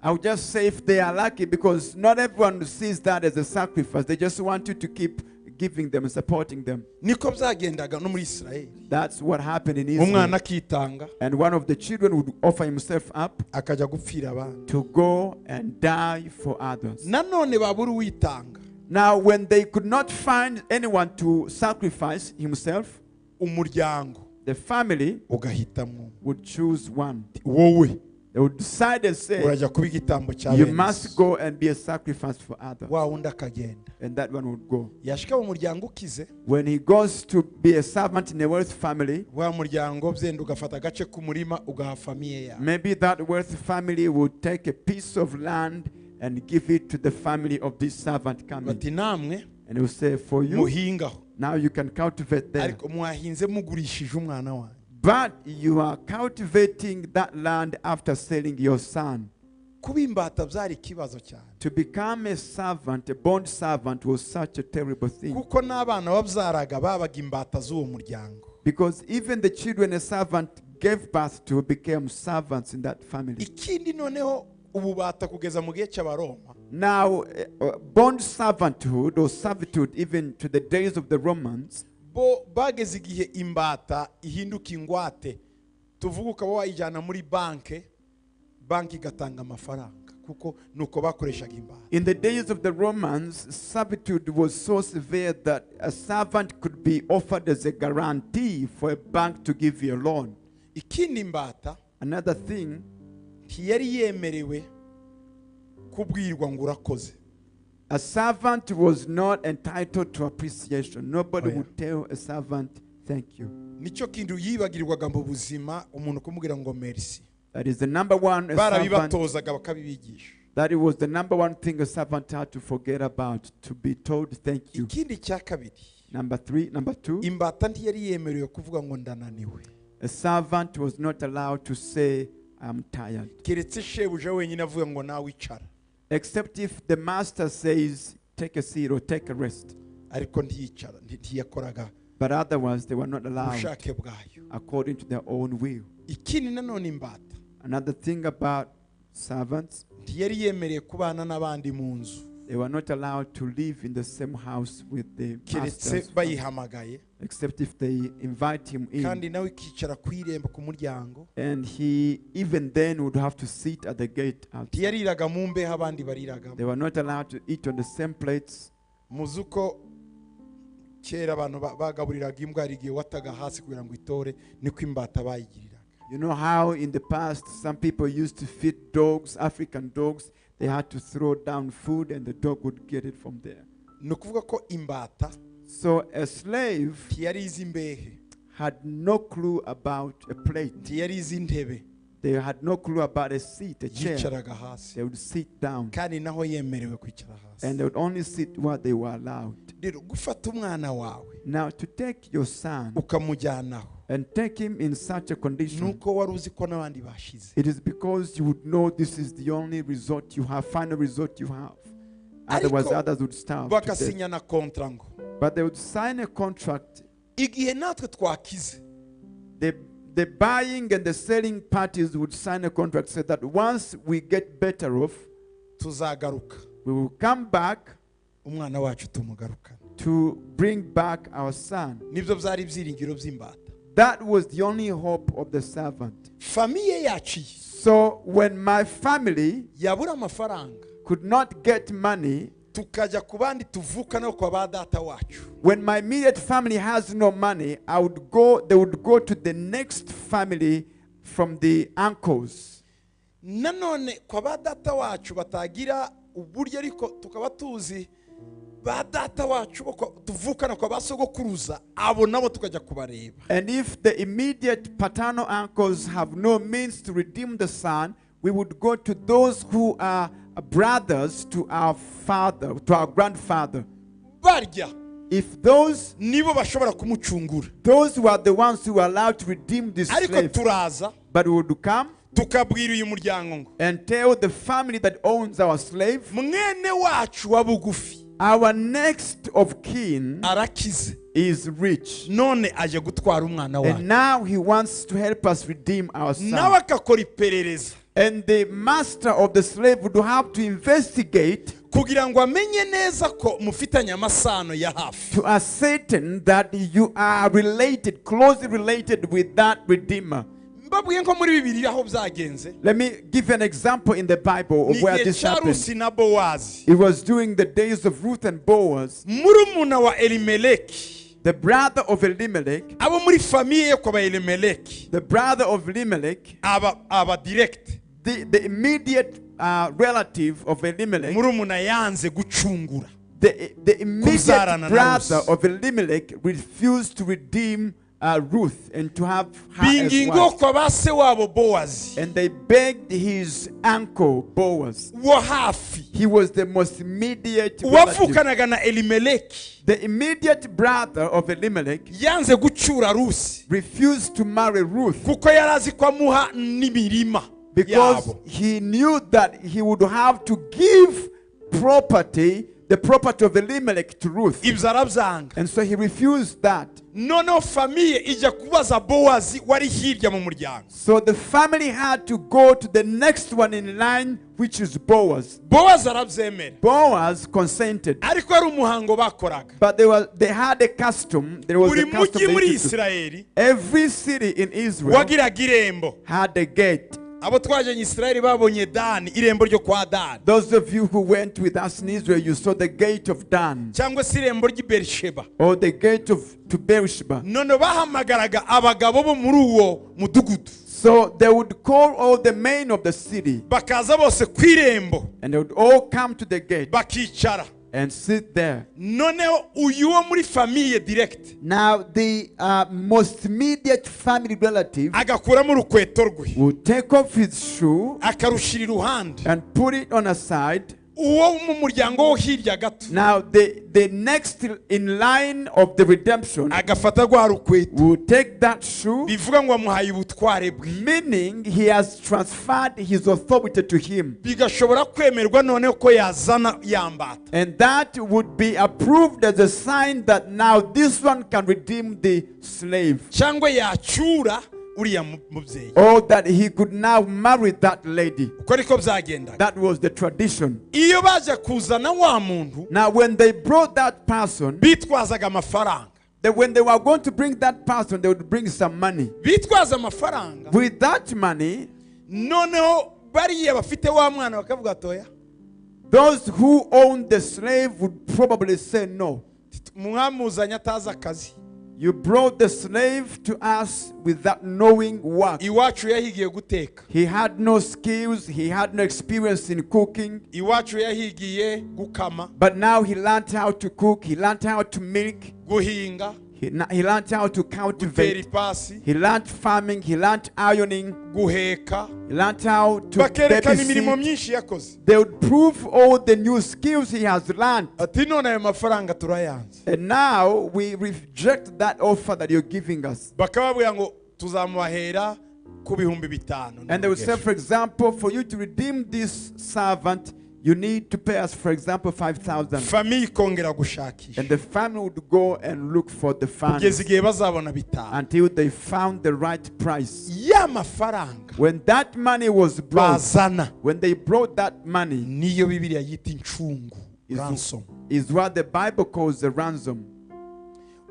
I would just say if they are lucky, because not everyone sees that as a sacrifice. They just want you to keep giving them and supporting them. niko byagendaga no muri Isirayeli. That's what happened in Israel. umwana akitanga And one of the children would offer himself up akajya gupfira abandi. to go and die for others. nanone babura uwitanga, Now, when they could not find anyone to sacrifice himself, umuryango the family ugahitamo would choose one. wowe They would decide and say, urajya kuba igitambo cya you bene must so. go and be a sacrifice for others. wa wundi akagenda And that one would go. yashika mu muryango ukize When he goes to be a servant in a wealthy family, wa muryango byenda ugafata agace k'umurima ugaha famiye yawe maybe that wealthy family would take a piece of land and give it to the family of this servant coming. bati namwe And he will say, for you, muhingaho now you can cultivate there. ariko mwahinze mugurishije umwana wanyu. But you are cultivating that land after selling your son. kuba imbata byari ikibazo cyane To become a servant, a bond servant, was such a terrible thing. kuko n'abana babyaraga babaga imbata z'uwo muryango. Because even the children a servant gave birth to became servants in that family. ikindi noneho ububata kugeza mu gihe cy'abaroma Now, bond servanthood or servitude, even to the days of the Romans, bo bageze igihe imbata ihinduka ingwate, tuvuga ukaba wayijyana muri banki igatanga amafaranga kuko nuko bakoreshaga imbata. in the days of the Romans, servitude was so severe that a servant could be offered as a guarantee for a bank to give you a loan. ikindi imbata Another thing, ntiyari yemerewe kubwirwa ngo urakoze. a servant was not entitled to appreciation. Nobody Oh, yeah. would tell a servant, thank you. nicyo kintu yibagirwaga mu buzima umuntu kumubwira ngo merci. That is the number one a servant. barabibatozaga bakabibigisha. That it was the number one thing a servant had to forget about, to be told thank you. ikindi cya kabiri, Number two, imbata ntiyari yemerewe kuvuga ngo ndananiwe, a servant was not allowed to say, I'm tired. keretse shebuja wenyine avuga ngo nawe icara, Except if the master says, take a seat or take a rest. ariko ntiyicara, ntiyakoraga But otherwise, they were not allowed ubushake bwayo. according to their own will. ikindi nanone imbata Another thing about servants, ntiyari yemereye kubana n'abandi mu nzu, they were not allowed to live in the same house with the keretse masters, bayihamagaye, except if they invite him in. kandi nawe ikicara ku irembo ku muryango. And he, even then, would have to sit at the gate outside. ntiyariraga mu mbeho abandi bariragamo. They were not allowed to eat on the same plates. muzi uko kera abantu bagaburiraga imbwa, hari igihe wataga hasi kugira ngo itore, niko imbata bayigiriraga. You know how in the past some people used to feed dogs, African dogs, they had to throw down food and the dog would get it from there. ni ukuvuga ko imbata So a slave ntiyari izi imbehe, had no clue about a plate. ntiyari izi intebe, They had no clue about a seat, a chair. yicaraga hasi, They would sit down kandi naho yemerewe kwicara hasi. and they would only sit where they were allowed. rero gufata umwana wawe Now, to take your son ukamujyanaho, and take him in such a condition, nuko wari uzi ko n'abandi bashize. it is because you would know this is the only resort you have, final resort you have. Otherwise, Ariko others would starve to death. bagasinya na kontra ngo But they would sign a contract. igihe natwe twakize The buying and the selling parties would sign a contract so that once we get better off, tuzagaruka, we will come back umwana wacu tumugarukane. to bring back our son. nibyo byari ibyiringiro by'imbata. That was the only hope of the servant. famiye yaciye So when my family yabura amafaranga, could not get money, tukajya ku bandi tuvuka no kwa ba data wacu, when my immediate family has no money, they would go to the next family from the uncles. nanone kwa ba data wacu batagira uburyo, ariko tukaba tuzi ba data wacu tuvukana kwa ba sogokuruza, abo nabo tukajya kubareba. And if the immediate paternal uncles have no means to redeem the son, we would go to those who are brothers to our father, to our grandfather. barya If those nibo bashobora kumucungura, who are the ones who are allowed to redeem this ariko slave, turaza but we would come tukabwira uyu muryango ngo and tell the family that owns our slave, mwene wacu wa bugufi our next of kin arakize, is rich, none aje gutwara umwana wacu. and now he wants to help us redeem our son. nawe akakora iperereza And the master of the slave would have to investigate kugira ngo amenye neza ko mufitanye amasano ya hafi. to ascertain that you are related, closely related with that redeemer. mbabwiye nko muri Bibiliya aho byagenze, Let me give you an example in the Bible ni of where igihe this cya happened. Rusi na Bowazi, It was during the days of Ruth and Boaz, murumuna wa Elimeleki, the brother of Elimelech, abo muri famiye yo kwa Elimeleki, the brother of Elimelech, aba direct the immediate relative of Elimelech, murumuna yanze gucungura the immediate Kuzarana na brother Rusi. of Elimelech refused to redeem Ruth and to have her as bingingo wife. kwa base wabo Bowazi And they begged his uncle Boaz. wo hafi He was the most immediate relative. wavukanaga na Elimeleki The immediate brother of Elimelech yanze gucura Rusi refused to marry Ruth kuko yari azi ko amuha n'imirima because yabo. he knew that he would have to give the property of Elimelech to Ruth. ibyo arabyanga And so he refused that. noneho famiye ijya kubaza Bowazi wari hirya mu muryango. So the family had to go to the next one in line, which is Boaz. Bowazi arabyemera Boaz consented. ariko ari umuhango bakoraga. But they had a custom. There was buri a custom mujyi they muri used to. Isirayeli Every city in Israel wagiraga irembo. had a gate. abo twaje mu Isirayeli babonye Dani, irembo ryo kwa Dani, Those of you who went with us in Israel, you saw the gate of Dan cyangwa se irembo ry'i Berisheba. or the gate to Beersheba. none bahamagaraga abagabo bo muri uwo mudugudu So they would call all the men of the city, bakaza bose ku irembo and they would all come to the gate bakicara. and sit there. noneho uyu wo muri famiye direct Now, the most immediate family relative agakuramo urukweto rwe would take off his shoe akarushira iruhande. and put it on a side. uwo mu muryango wo hirya gato Now, the next in line of the redemption agafata rwa rukweto, will take that shoe, bivuga ngo amuhaye ubutware bwe, meaning he has transferred his authority to him. bigashobora kwemerwa noneho ko yazana yambata. And that would be approved as a sign that now this one can redeem the slave. cyangwa yacyura uriya mubyeyi. Or that he could now marry that lady. uko ariko byagendaga. That was the tradition. iyo baje kuzana wa muntu Now, when they brought that person, bitwazaga amafaranga. when they were going to bring that person, they would bring some money. bitwaza amafaranga, With that money, noneho bariya bafite wa mwana bakavuga atoya those who owned the slave would probably say no. mwamuzanye atazi akazi, You brought the slave to us without knowing work. iwacu yahigiye guteka, He had no skills, he had no experience in cooking, iwacu yahigiye gukama, but now he learned how to cook, he learned how to milk, guhinga, he learned how to gutera cultivate, ipasi, he learned farming, he learned ironing, guheka, he learned how to bakerekana imirimo babysit. myinshi yakoze. They would prove all the new skills he has learned. ati none ayo mafaranga turayanze. And now we reject that offer that you're giving us. bakababwira ngo tuzamubahera ku bihumbi 5. And they would say, for example, for you to redeem this servant, you need to pay us, for example, 5,000. famiye ikongera gushakisha And the family would go and look for the kugeza funds igihe bazabona 5. until they found the right price. ya mafaranga When that money was brought, bazana when they brought that money, niyo Bibiliya yita incungu, ransom. is what the Bible calls the ransom.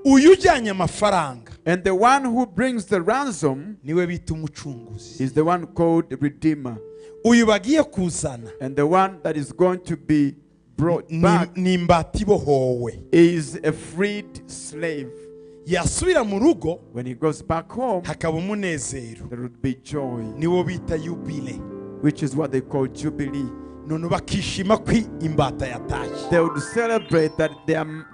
uyu ujyanye amafaranga And the one who brings the ransom niwe bita umucunguzi. is the one called the Redeemer. uyu bagiye kuzana And the one that is going to be brought back ni imbata ibohowe. is a freed slave. yasubira mu rugo When he goes back home, hakaba umunezero, there would be joy, niwo bita yubile. which is what they call Jubilee. none bakishima ko imbata yatashye. They would celebrate that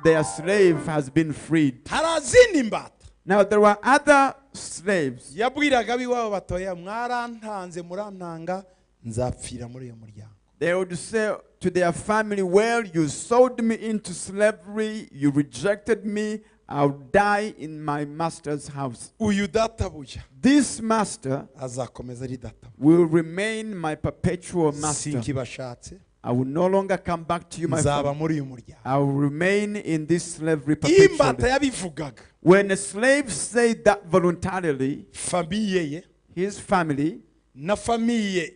their slave has been freed. hari izindi mbata Now, there were other slaves. yabwiraga ab'iwabo batoya, mwarantanze murantanga, nzapfira muri uyu muryango. They would say to their family, well, you sold me into slavery, you rejected me, I'll die in my master's house. uyu databuja This master azakomeza ari databuja. will remain my perpetual master. sinkibashatse, I will no longer come back to you, my nzaba friend. muri uyu muryango. I will remain in this slavery iyo imbata perpetually. yabivugaga, When a slave said that voluntarily, famiye ye his family na famiye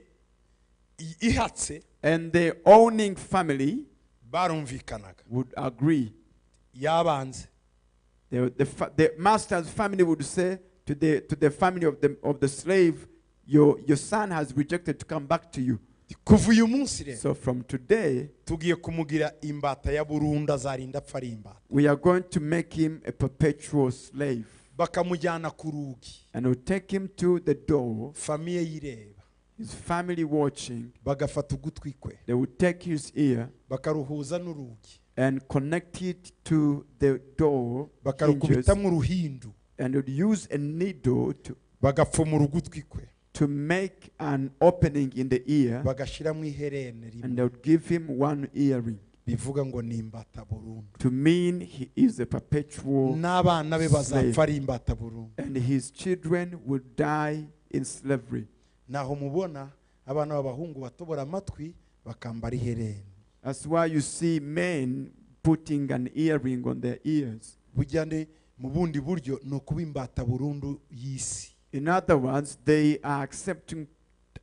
ihatse and the owning family barumvikanaga. would agree. yabanze The master's family would say to the family of the slave, your son has rejected to come back to you. kuva uyu munsi rero So from today, tugiye kumugira imbata ya burundu, azarinda apfa ari imbata. we are going to make him a perpetual slave. bakamujyana ku rugi, And we'll take him to the door, famiye yireba, his family watching, bagafata ugutwi kwe they would take his ear bakaruhuza n'urugi and connect it to the door hinges, bakarukubitamwo uruhindu and would use a needle bagapfumura ugutwi kwe to make an opening in the ear, bagashiramo iherene and rimwe they would give him one earring bivuga ngo ni imbata burundu to mean he is a perpetual, n'abana be bazapfa ari imbata burundu and his children would die in slavery. naho mubona abana b'abahungu batobora amatwi bakambara iherene. That's why you see men putting an earring on their ears. bujyane mu bundi buryo ni ukuba imbata burundu y'isi. In other words, they are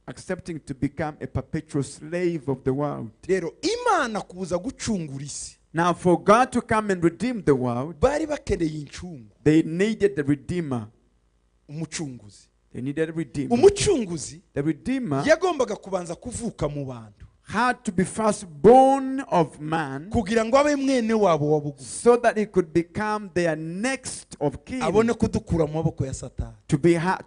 accepting to become a perpetual slave of the world. rero imana kuza gucungura isi Now, for God to come and redeem the world, bari bakeneye incungu, they needed the Redeemer. umucunguzi. They needed a Redeemer. umucunguzi The Redeemer yagombaga kubanza kuvuka mu bantu had to be first born of man kugira ngo abe mwene wabo wa bugufi, so that he could become their next of kin, abone kudukura mu maboko ya satani.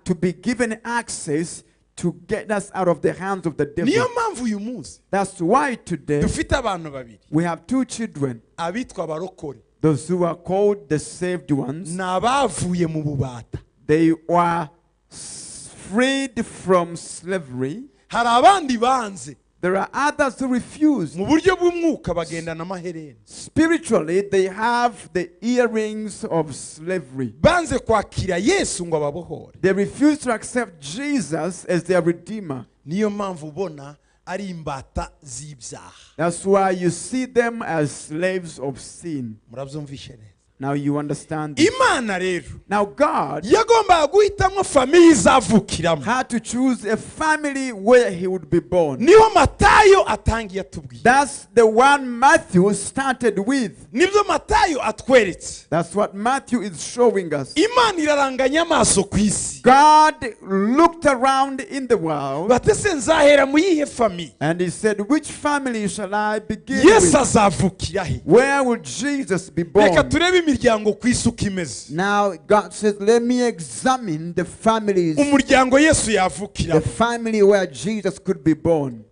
to be given access to get us out of the hands of the devil. niyo mpamvu uyu munsi That's why today dufite abantu babiri, we have two children, abitwa abarokore, those who are called the saved ones. ni abavuye mu bubata. They were freed from slavery. hari abandi banze, There are others who refuse. mu buryo bw'umwuka bagendana amahereni, Spiritually, they have the earrings of slavery. banze kwakira yesu ngo ababohore. They refuse to accept Jesus as their Redeemer. niyo mpamvu ubona ari imbata z'ibyaha. That's why you see them as slaves of sin. murabyumvishe neza. Now you understand this. imana rero Now God yagombaga guhitamo famiye izavukiramo. had to choose a family where he would be born. niho matayo atangiye atubwiye, That's the one Matthew started with. nibyo matayo atweretse. That's what Matthew is showing us. imana iraranganya amaso ku isi, God looked around in the world batese nzahera mu yihe famiye, and he said, which family shall I begin yesu with? azavukira he. Where will Jesus be born? reka turebe imiryango ku isi uko imeze. Now God says, let me examine the families, umuryango yesu the yavukiramo. family where Jesus could be born.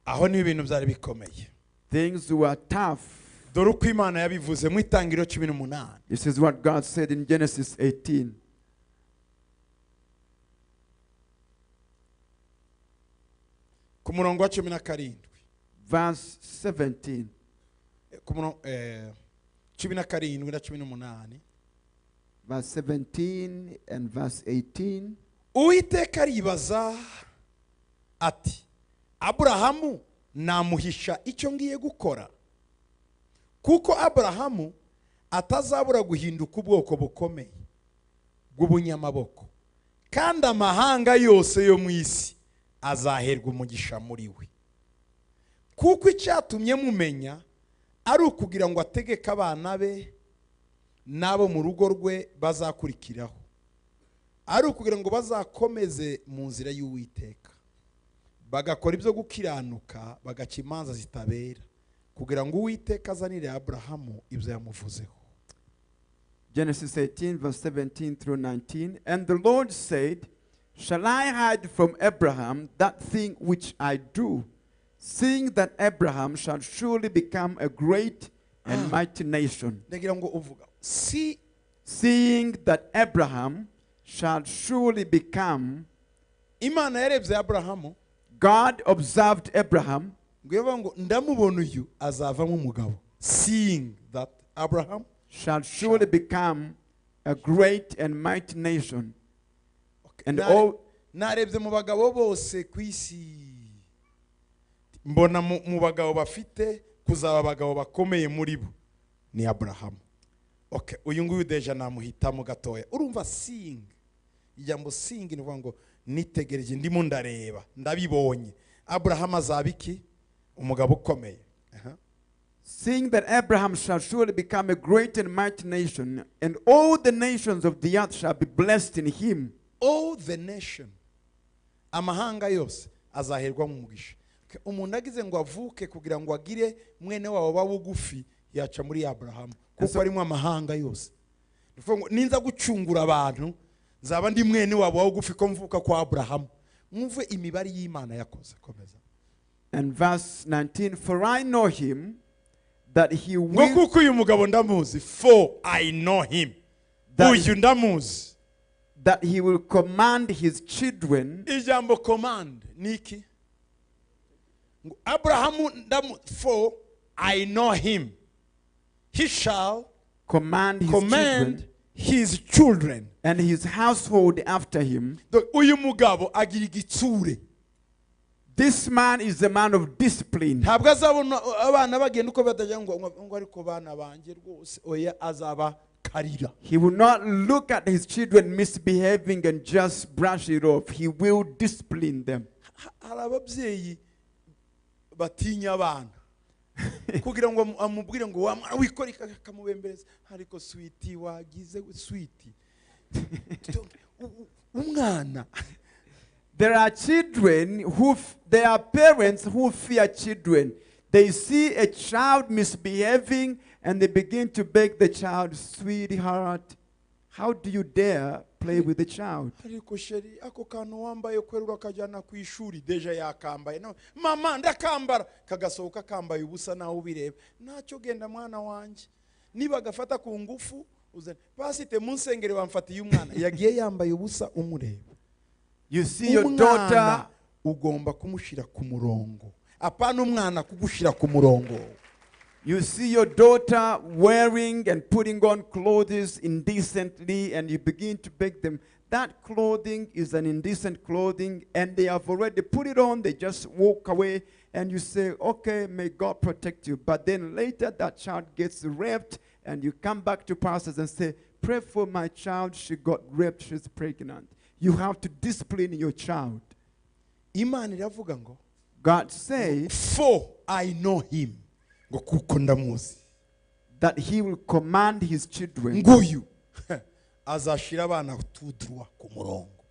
aho niho ibintu byari bikomeye. Things were tough. dore uko imana yabivuze mu itangiriro 18. This is what God said in Genesis 18. ku murongo wa 17, Verse 17. ku murongo 17 na 18. Verse 17 and verse 18. uwiteka aribaza ati aburahamu namuhisha icyo ngiye gukora, kuko aburahamu atazabura guhinduka ubwoko bukomeye bw'ubunyamaboko, kandi amahanga yose yo mu isi azaherwa umugisha muri we. kuko icyatumye mumenya ari ukugira ngo ategeke abana be n'abo mu rugo rwe bazakurikiraho, ari ukugira ngo bazakomeze mu nzira y'uwiteka, bagakora ibyo gukiranuka, bagaca imanza zitabera, kugira ngo uwiteka azanire aburahamu ibyo yamuvuzeho. Genesis 18, verse 17 through 19. And the Lord said, shall I hide from Abraham that thing which I do, seeing that Abraham shall surely become a great and mighty nation? ndagira ngo uvuga Seeing that Abraham shall surely become. imana yarebye aburahamu, God observed Abraham, ngo yavuga ngo ndamubona uyu azavamo umugabo. seeing that Abraham shall surely become a great and mighty nation. And narebye mu bagabo bose ku isi, mbona mu bagabo bafite kuzaba abagabo bakomeye muri bo ni Aburahamu. Okay, uyu nguyu deja namuhitamo gatoya. urumva seeing, ijambo seeing ni vuga ngo nitegereje, ndimo ndareba, ndabibonye. Aburahamu azaba iki? Umugabo ukomeye. seeing that Abraham shall surely become a great and mighty nation, and all the nations of the earth shall be blessed in him. All the nation, amahanga yose azaherwa mu mugisha. umuntu agize ngo avuke kugira ngo agire mwene wabo babugufi, yaca muri Aburahamu, kuko arimo amahanga yose. ninza gucungura abantu, nzaba ndi mwene wabo babugufi ko mvuka kwa Aburahamu, mwumve imibare y'Imana yakoze. Komeza. And verse 19, for I know him that he Ngo will, kuko uyu mugabo ndamuzi, for I know him. That- Uyu ndamuzi. that he will command his children. Ijambo command niki? Ngo Abrahamu for I know him. He shall Command his command children his children. and his household after him. Uyu mugabo agira igitsure. This man is a man of discipline. Ntabwo azabona abana bagenda uko batagira ngo ariko bana banjye rwose, oya azaba karira. He will not look at his children misbehaving and just brush it off. He will discipline them. Hari ababyeyi batinya abana kugira ngo amubwire ngo wa mwana wikora akamubembereza, ariko sweetie wagize sweetie umwana. There are children there are parents who fear children. They see a child misbehaving and they begin to beg the child, sweetheart, how do you dare play with the child? Ariko sheri ako kantu wambaye kwerura kajyana ku ishuri deja yakambaye. No, mama ndakambara, kagasohoka kambaye ubusa nawe ubireba. Ntacyo genda mwana wanje. Niba gafata ku ngufu uzane. Pasite munsengere bamfatiye umwana. Yagiye yambaye ubusa umureba. You see your daughter, ugomba kumushira ku murongo. Apana umwana kugushira ku murongo. you see your daughter wearing and putting on clothes indecently, and you begin to beg them. That clothing is an indecent clothing, and they have already put it on. They just walk away, and you say, okay, may God protect you. But then later that child gets raped, and you come back to pastors and say, pray for my child. She got raped. She's pregnant. You have to discipline your child. Imana iravuga ngo, God says for I know him. Ngo kuko ndamuzi. that he will command his children. Nguyu azashira abana tudruwa ku murongo.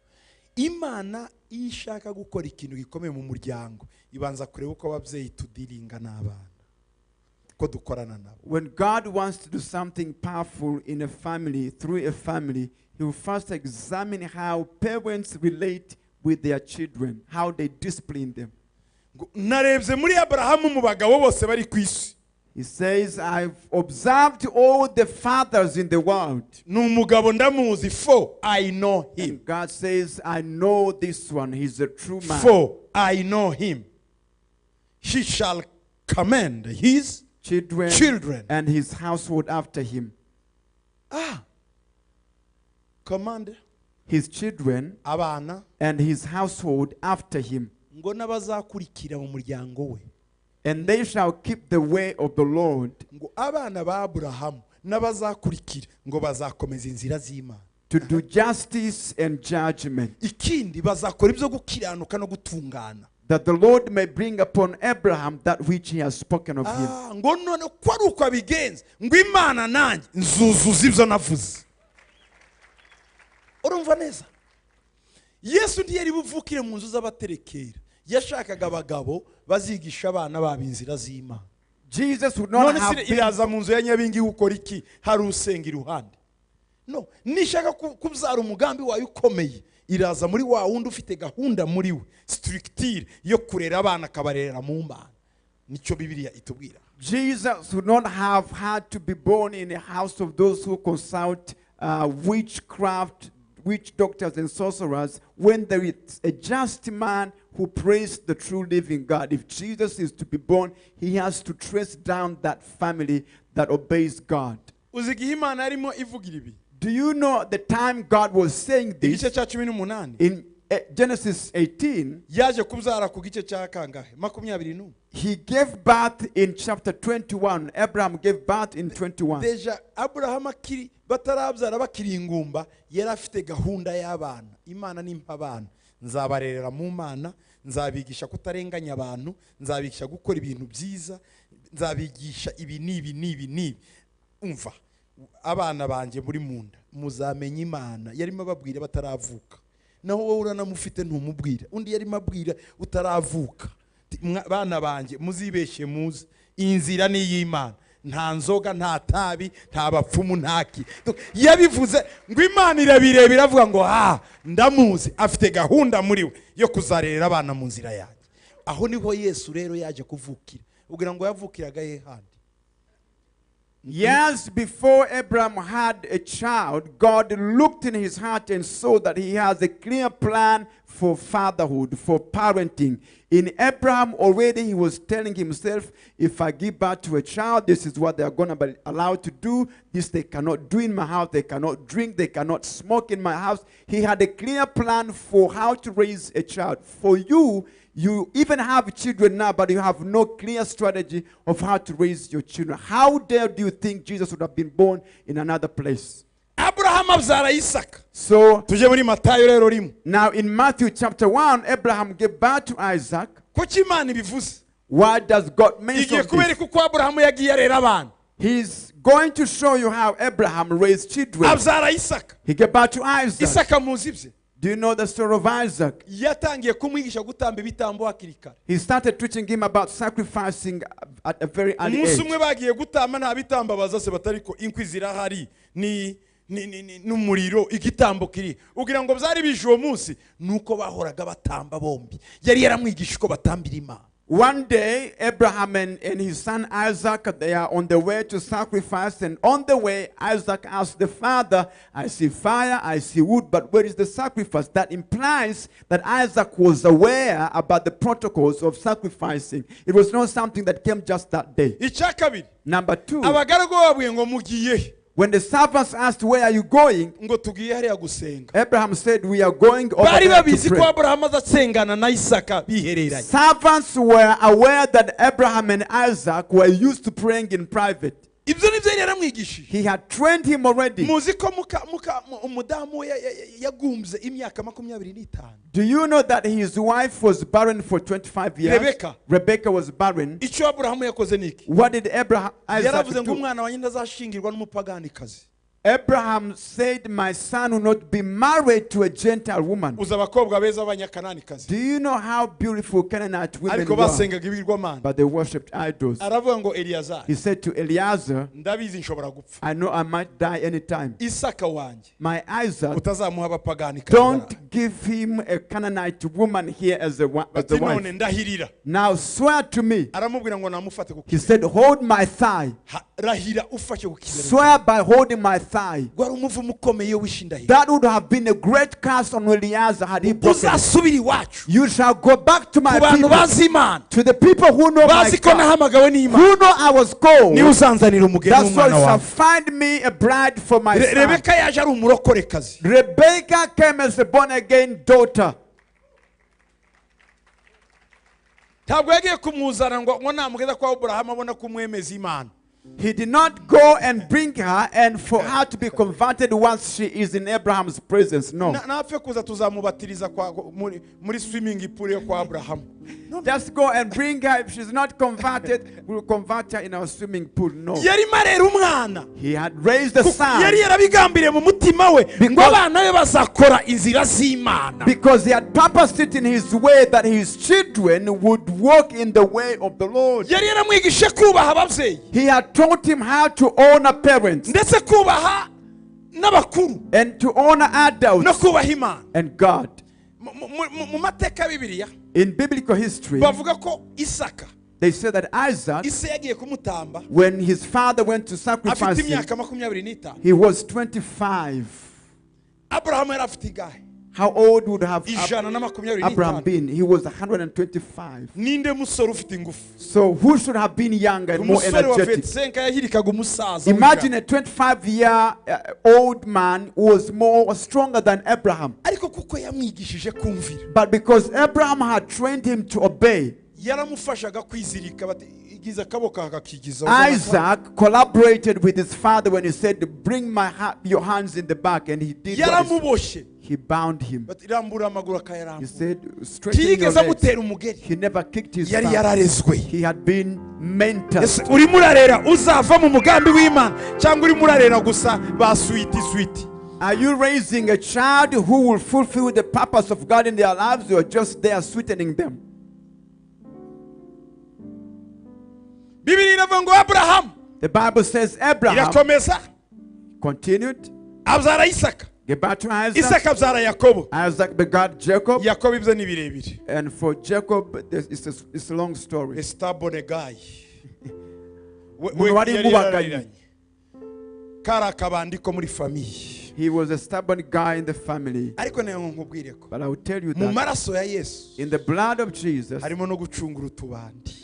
Imana ishaka gukora ikintu gikomeye mu muryango, ibanza kureba uko ababyeyi tudiringa n'abana, ko dukorana nabo. When God wants to do something powerful in a family, through a family, he will first examine how parents relate with their children, how they discipline them. Narebye muri Abrahamu mu bagabo bose bari ku isi. He says, I've observed all the fathers in the world. N'umugabo ndamuzi, for I know him. And God says, I know this one. He's a true man. For I know him. He shall command his children. And his household after him. Command His children abana and his household after him. ngo n'abazakurikira mu muryango we. And they shall keep the way of the Lord. Ngo abana ba Aburahamu n'abazakurikira ngo bazakomeza inzira z'Imana. To do justice and judgment. Ikindi bazakora ibyo gukiranuka no gutungana. That the Lord may bring upon Abraham that which he has spoken of him. Ngo none ko ari uko abigenza ngo Imana nanjye nzuzuza ibyo navuze. Urumva neza? Yesu ntiyari buvukire mu nzu z'abaterekera. Yashakaga abagabo bazigisha abana babo inzira z'Imana. Jesus would not have None been, iraza mu nzu ya Nyabingi gukora iki? Hari usenga iruhande. No, nishaka kubyara umugambi wayo ukomeye, iraza muri wa wundi ufite gahunda muri we, structure yo kurera abana akabarera mu Mana. Nicyo Bibiliya itubwira. Jesus would not have had to be born in a house of those who consult witchcraft, witch doctors and sorcerers, when there is a just man who prays the true living God. If Jesus is to be born, he has to trace down that family that obeys God. Uzigihe Imana yarimo ivugira ibi. Do you know the time God was saying this? Igice cya 18 In Genesis 18, yaje kubyara ku gice cya kangahe? 21. he gave birth in chapter 21. Abraham gave birth in 21. Deja Abraham akiri batarabyara bakiri ingumba, yari afite gahunda y'abana. Imana nimpa abana, nzabarerera mu Mana, nzabigisha kutarenganya abantu, nzabigisha gukora ibintu byiza, nzabigisha ibi nibi. Umva, abana banje muri munda muzamenya Imana. Yarimo ababwira bataravuka. Naho wowe uranamufite ntumubwira. Undi yarimo abwira utaravuka. Bana banje muzibeshe muze. Inzira ni y'Imana. nta nzoga nta tabi nta bapfumu ntaki yabivuze ngo Imana irabireba iravuga ngo ndamuzi afite gahunda muri we yo kuzarerera abana mu nzira yanjye. Aho niho Yesu rero yaje kuvukira. Ugira ngo yavukiraga he handi? Years before Abraham had a child, God looked in his heart and saw that he has a clear plan for fatherhood, for parenting. In Abraham already he was telling himself, if I give birth to a child, this is what they are going to be allowed to do. This they cannot do in my house. They cannot drink. They cannot smoke in my house. He had a clear plan for how to raise a child. For you, you even have children now, but you have no clear strategy of how to raise your children. How dare do you think Jesus would have been born in another place? Abraham abyara Isaka. So Tuje muri Matayo rero rimwe. now in Matthew chapter 1, Abraham gave birth to Isaac. Kuki Imana ibivuze? Why does God mention Igiye kubereka this? uko Abraham yagiye arera abana. He's going to show you how Abraham raised children. Abyara Isaka. He gave birth to Isaac. Isaka muzi bye. Do you know the story of Isaac? Yatangiye kumwigisha gutamba ibitambo hakiri kare. He started teaching him about sacrificing at a very early Umunsi age. umwe bagiye gutamba nta bitamba bazase batariko inkwi zirahari ni n'umuriro igitambo kiri. Ugira ngo byari bije uwo munsi nuko bahoraga batamba bombi. Yari yaramwigisha uko batambira Imana. One day, Abraham and his son Isaac, they are on the way to sacrifice. And on the way, Isaac asked the father, I see fire, I see wood, but where is the sacrifice? That implies that Isaac was aware about the protocols of sacrificing. It was not something that came just that day. Icya kabiri. Number two, Abagaragu babwiye ngo mugiye he? when the servants asked, where are you going? Ngo tugiye hariya gusenga. Abraham said, we are going over Bari there to babizi ko pray. Abraham azasengana na Isaka bihereranye. Servants were aware that Abraham and Isaac were used to praying in private. Ibyo nibyo yari yaramwigishije. He had trained him already. Muzi ko umudamu yagumbye imyaka 25. Do you know that his wife was barren for 25 years? Rebecca. Rebecca was barren. Icyo Abraham yakoze niki? What did Isaac Yaravuze ngo do? umwana wanjye ndazashingirwa n'umupaganikazi. Abraham said, my son will not be married to a Gentile woman. Uza abakobwa beza b'abanyakananikazi. Do you know how beautiful Canaanite women Ariko were? basengaga ibigirwamana. But they worshipped idols. Aravuga ngo Eliyazari, He said to Eliezer, ndabizi nshobora gupfa. I know I might die anytime. Isaka wanjye My Isaac, utazamuha abapaganikazi. don't give him a Canaanite woman here as a Bati none wife. ndahirira. Now swear to me. Aramubwira ngo namufate ku He kibero. said, hold my thigh. Rahira ufashe ku kibero. Swear by holding my thigh. Gwari umuvumo ukomeye w'ishindahiro. That would have been a great curse on Eliezer had he broken it. Uzasubira iwacu. You shall go back to my Ku bantu people, bazi Imana. to the people who know my Bazi ko God, nahamagawe n'Imana. who know I was called. Niwe uzanzanira umugeni That's why you w'umwana shall wawe. find me a bride for my son. Rebeka yaje ari umurokorekazi. Rebecca came as a born-again daughter. Ntabwo yagiye kumuzana ngo namugeza kwa Abraham abona kumwemeza Imana. He did not go and bring her and for her to be converted once she is in Abraham's presence. No. Napfe kuza tuzamubatiriza muri swimming pool yo kwa Abraham. Just go and bring her. If she's not converted, we'll convert her in our swimming pool. No. Yari marera umwana. He had raised the son Yari yarabigambiriye mu mutima we ngo abana be bazakora inzira z'Imana. because he had purposed it in his way that his children would walk in the way of the Lord. Yari yaramwigishe kubaha ababyeyi. He had taught him how to honor parents Ndetse kubaha n'abakuru and to honor no adults kubaha Imana. and God. Mu mateka Bibiliya In biblical history, bavuga ko Isaka they say that Isaac, ise yagiye kumutamba when his father went to sacrifice afite him, imyaka 25. he was 25. Abraham yari afite ingahe? How old would have Ijana na 25. Abraham been? He was 125. Ninde musore ufite ingufu? So who should have been younger and more Umusore wa energetic? 25 yahirikaga umusaza. Imagine a 25-year-old man who was more stronger than Abraham. Ariko kuko yamwigishije kumvira. But because Abraham had trained him to obey, Yaramufashaga kwizirika bati igiza akaboko akakigiza. Isaac collaborated with his father when he said, bring your hands in the back, and he did what Yaramuboshe. he bound him. Bati rambura amaguru He akayarambura. said, straighten your Tigeze legs. amutera umugeri. He never kicked his Yari son. yararezwe. He had been mentored. Ese urimo urarera uzava mu mugambi w'Imana cyangwa urimo urarera gusa ba sweet? Are you raising a child who will fulfill the purpose of God in their lives, or just there sweetening them? Bibiri iravuga ngo Abraham The Bible says Abraham irakomeza continued, abyara isaka, gave back to Isaac. isaka abyara yakobo, Isaac begot Jacob. yakobo ibyo ni birebire. And for Jacob, it's a long story. A stubborn guy. Umuntu wari nk'ubuhakanyi. Kari akabandi ko muri famiye. He was a stubborn guy in the family. Ariko nayo nkubwire ko But I will tell you mu that maraso ya Yesu in the blood of Jesus harimo no gucungura utubandi.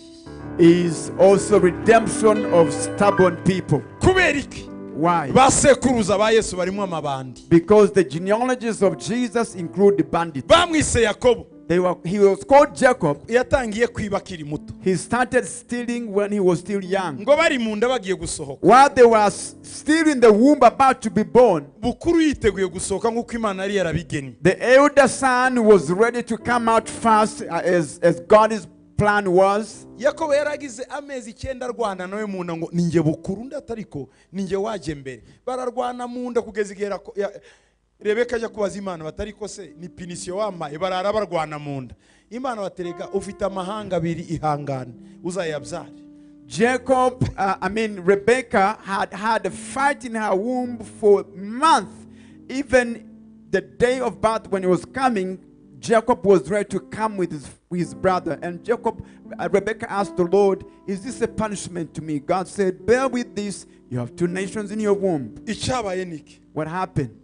is also redemption of stubborn people. Kubera iki? Why? Basekuruza ba Yesu barimo amabandi. Because the genealogies of Jesus include the bandits. Bamwise Yakobo. He was called Jacob. Yatangiye kwiba akiri muto. He started stealing when he was still young. Ngo bari mu nda bagiye gusohoka. While they were still in the womb about to be born, Bukuru yiteguye gusohoka nk'uko Imana yari yarabigennye. the elder son was ready to come out first as God's plan was. Yakobo yaragize amezi 9 arwana nawe mu nda ngo ninjye bukuru ndatariko ninjye waje mbere. Bararwana mu nda kugeza igihe Rebeka ajya kubaza Imana batariko se ni pinisiyo wamaye barara barwana mu nda. Imana batereka ufite amahanga abiri ihangane uzayabyare. Rebecca had a fight in her womb for a month. Even the day of birth when he was coming, Jacob was ready to come with his brother. And Rebecca asked the Lord, is this a punishment to me? God said, bear with this. You have 2 nations in your womb. Icyabaye niki? What happened?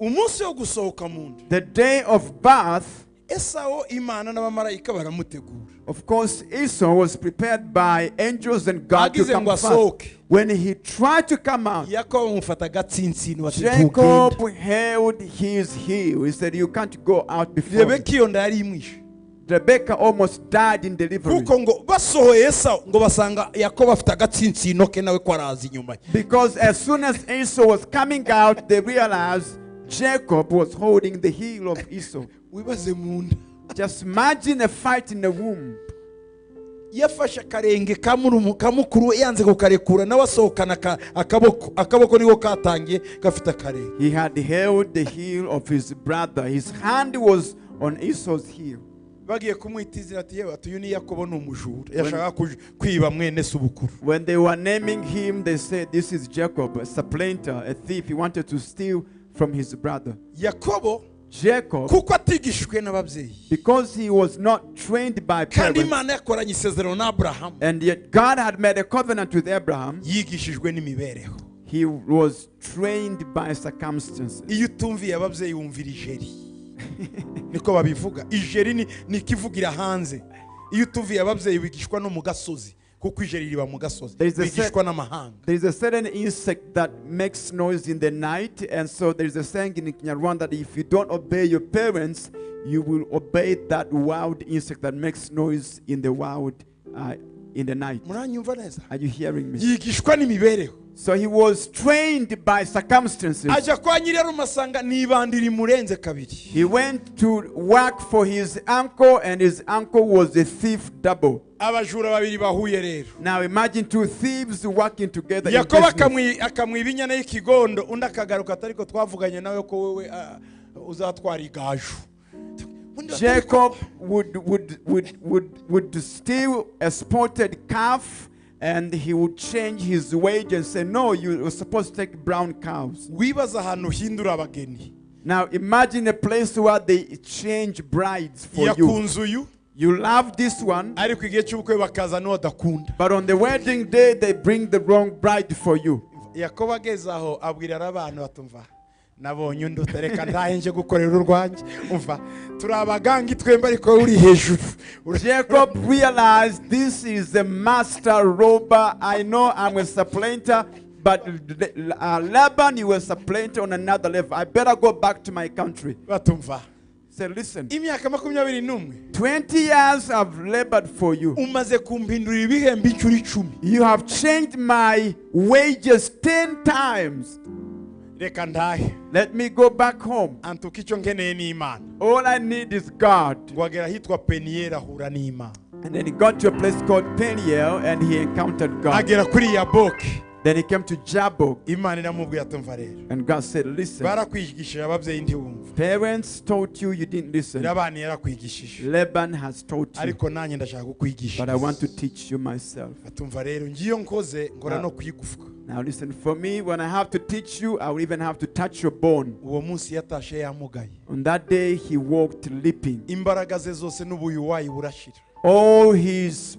Umunsi wo gusohoka mu nda. The day of birth, Esau Imana n'abamarayika baramutegura. of course, Esau was prepared by angels and God to Agize come ngo first. asohoke. When he tried to come out, Yakobo mufata gatsintsino ati Jacob ntugende. held his heel. He said, you can't go out before me. Rebeka iyo nda yari imwishe. Rebecca almost died in delivery. Kuko ngo basohoye Esau ngo basanga Yakobo afite agatsintsino ke nawe ko araza inyuma. Because as soon as Esau was coming out, they realized Jacob was holding the heel of Esau. Wibaze mu nda. Just imagine a fight in the womb. Yafashe akarenge kamukuru yanze kukarekura nawe asohokana akaboko niko katangiye gafite akarenge. He had held the heel of his brother. His hand was on Esau's heel. Bagiye kumwitizira ati yewe atuyu ni Yakobo ni umujura yashaka kwiba mwene subukuru. When they were naming him, they said, this is Jacob, a supplanter, a thief. He wanted to steal from his brother. Yakobo Jacob, kuko atigishwe n'ababyeyi because he was not trained by kandi parents, Imana yakoranye isezerano na Abrahamu and yet God had made a covenant with Abraham, yigishijwe n'imibereho. he was trained by circumstances. Iyo utumviye ababyeyi wumvira ijeri niko babivuga. Ijeri ni kivugira hanze. Iyo utumviye ababyeyi wigishwa no mu gasozi kuko ijeri riba mu gasozi bigishwa n'amahanga. There is a certain insect that makes noise in the night, and so there is a saying in Kinyarwanda that if you don't obey your parents, you will obey that wild insect that makes noise in the in the night. Muranyumva neza? Are you hearing me? Yigishwa n'imibereho. So he was trained by circumstances. Aja kwa nyirarume asanga nibandira imurenze kabiri. He went to work for his uncle, and his uncle was a thief double. Abajura babiri bahuye rero. Now imagine 2 thieves working together. Yakobo akamwiba inyana y'ikigondo undi akagaruka atariko twavuganye nawe ko wewe uzatwara igaju. Jacob would steal a spotted calf, and he would change his wage and say, no, you were supposed to take brown cows. Wibaza ahantu hindura abageni. Now imagine a place where they exchange brides for you. Yakunze uyu. You love this one, Ariko igihe cy'ubukwe bakaza n'uwo adakunda. but on the wedding day they bring the wrong bride for you. Yakobo ageze aho abwira abantu batumva. Nabonye undi utareka ndahenje gukorera urwanjye. Umva turi abagangi twemba ariko uri hejuru. Jacob realized, this is the master robber. I know I'm a supplanter, but Laban, you were a supplanter on another level. I better go back to my country. Batumva. Say, listen, Imyaka 21. 20 years I've labored for you. Umaze kumpindurira ibihembo inshuro 10. You have changed my wages 10 times. Reka ndahe. Let me go back home. Antuka icyo nkeneye ni Imana. All I need is God. Ngwagera hitwa Peniel ahura n'Imana. And then he got to a place called Peniel, and he encountered God. Agera kuri Yaboki. Then he came to Jabbok, imana iramubwira ati mva rero and God said, listen, barakwigishije ababyeyi ntiwumva parents taught you, you didn't listen. labani yarakwigishije Laban has taught you, ariko nanjye ndashaka kukwigisha but I want to teach you myself. atumva rero ngiyo nkoze ngora no kuyigufwa. Now listen, for me, when I have to teach you, I will even have to touch your bone. uwo munsi yatashe yamugaye, On that day, he walked limping. imbaraga ze zose n'ubuyuwayi burashira. All his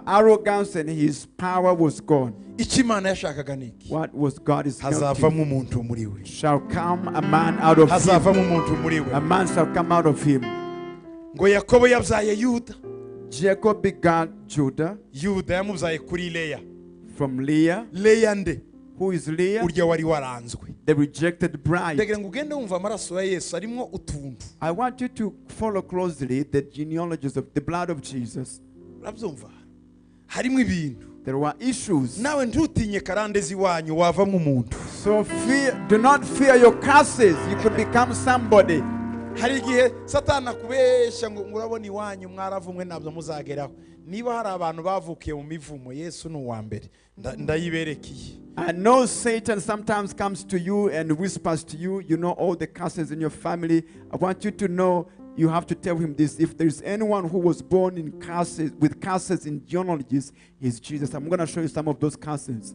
arrogance and his power was gone. icyo imana yashakaga ni iki? What was God is helping? hazavamo umuntu muri we, Shall come a man out of him. hazavamo umuntu muri we. A man shall come out of him. ngo yakobo yabyaye yuda, Jacob begat Judah yuda yamubyaye kuri leya. from Leah. leya nde? Who is Leah? urya wari waranzwe. The rejected bride. ndagira ngo ugende wumva amaraso ya yesu arimo utuntu. I want you to follow closely the genealogies of the blood of Jesus. urabyumva? harimo ibintu. There were issues. nawe ntutinye karande z'iwanyu wavamo umuntu. So do not fear your curses. You could become somebody. hari igihe satani akubeshya ngo murabona iwanyu mwaravumwe ntabwo muzageraho. niba hari abantu bavukiye mu mivumo, yesu ni uwa mbere. ndayiberekeye. I know Satan sometimes comes to you and whispers to you, you know all the curses in your family. I want you to know, you have to tell him this. If there's anyone who was born in curses, with curses in genealogies, is Jesus. I'm going to show you some of those curses.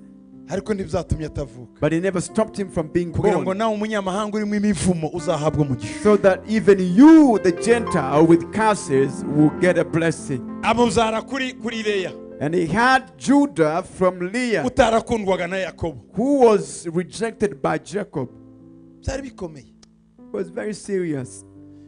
ariko ntibyatumye atavuka. But it never stopped him from being kugira ngo born. nawe umunyamahanga urimo imivumo uzahabwa umugisha. So that even you, the Gentile with curses, will get a blessing. amubyara kuri leya, And he had Judah from Leah, utarakundwaga na yakobo. who was rejected by Jacob. byari bikomeye. It was very serious.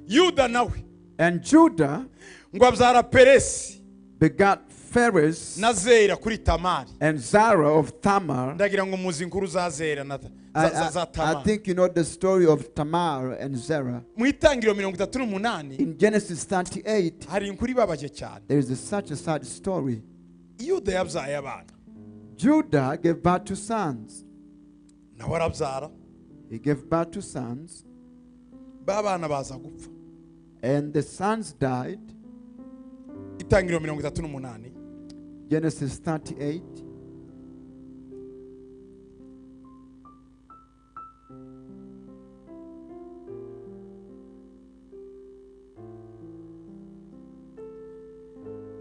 yuda nawe And Judah ngo abyara peresi begat Phares na zera kuri tamari. and Zara of Tamar. ndagira ngo muzi inkuru za zera na za I tamari. think you know the story of Tamar and Zerah. mu itangiriro 38 In Genesis 38, hari inkuru ibabaje cyane. there is such a sad story. yuda yabyaye abana, Judah gave birth to sons. nawe arabyara, He gave birth to sons, ba bana baza gupfa. and the sons died. itangiriro 38. Genesis 38.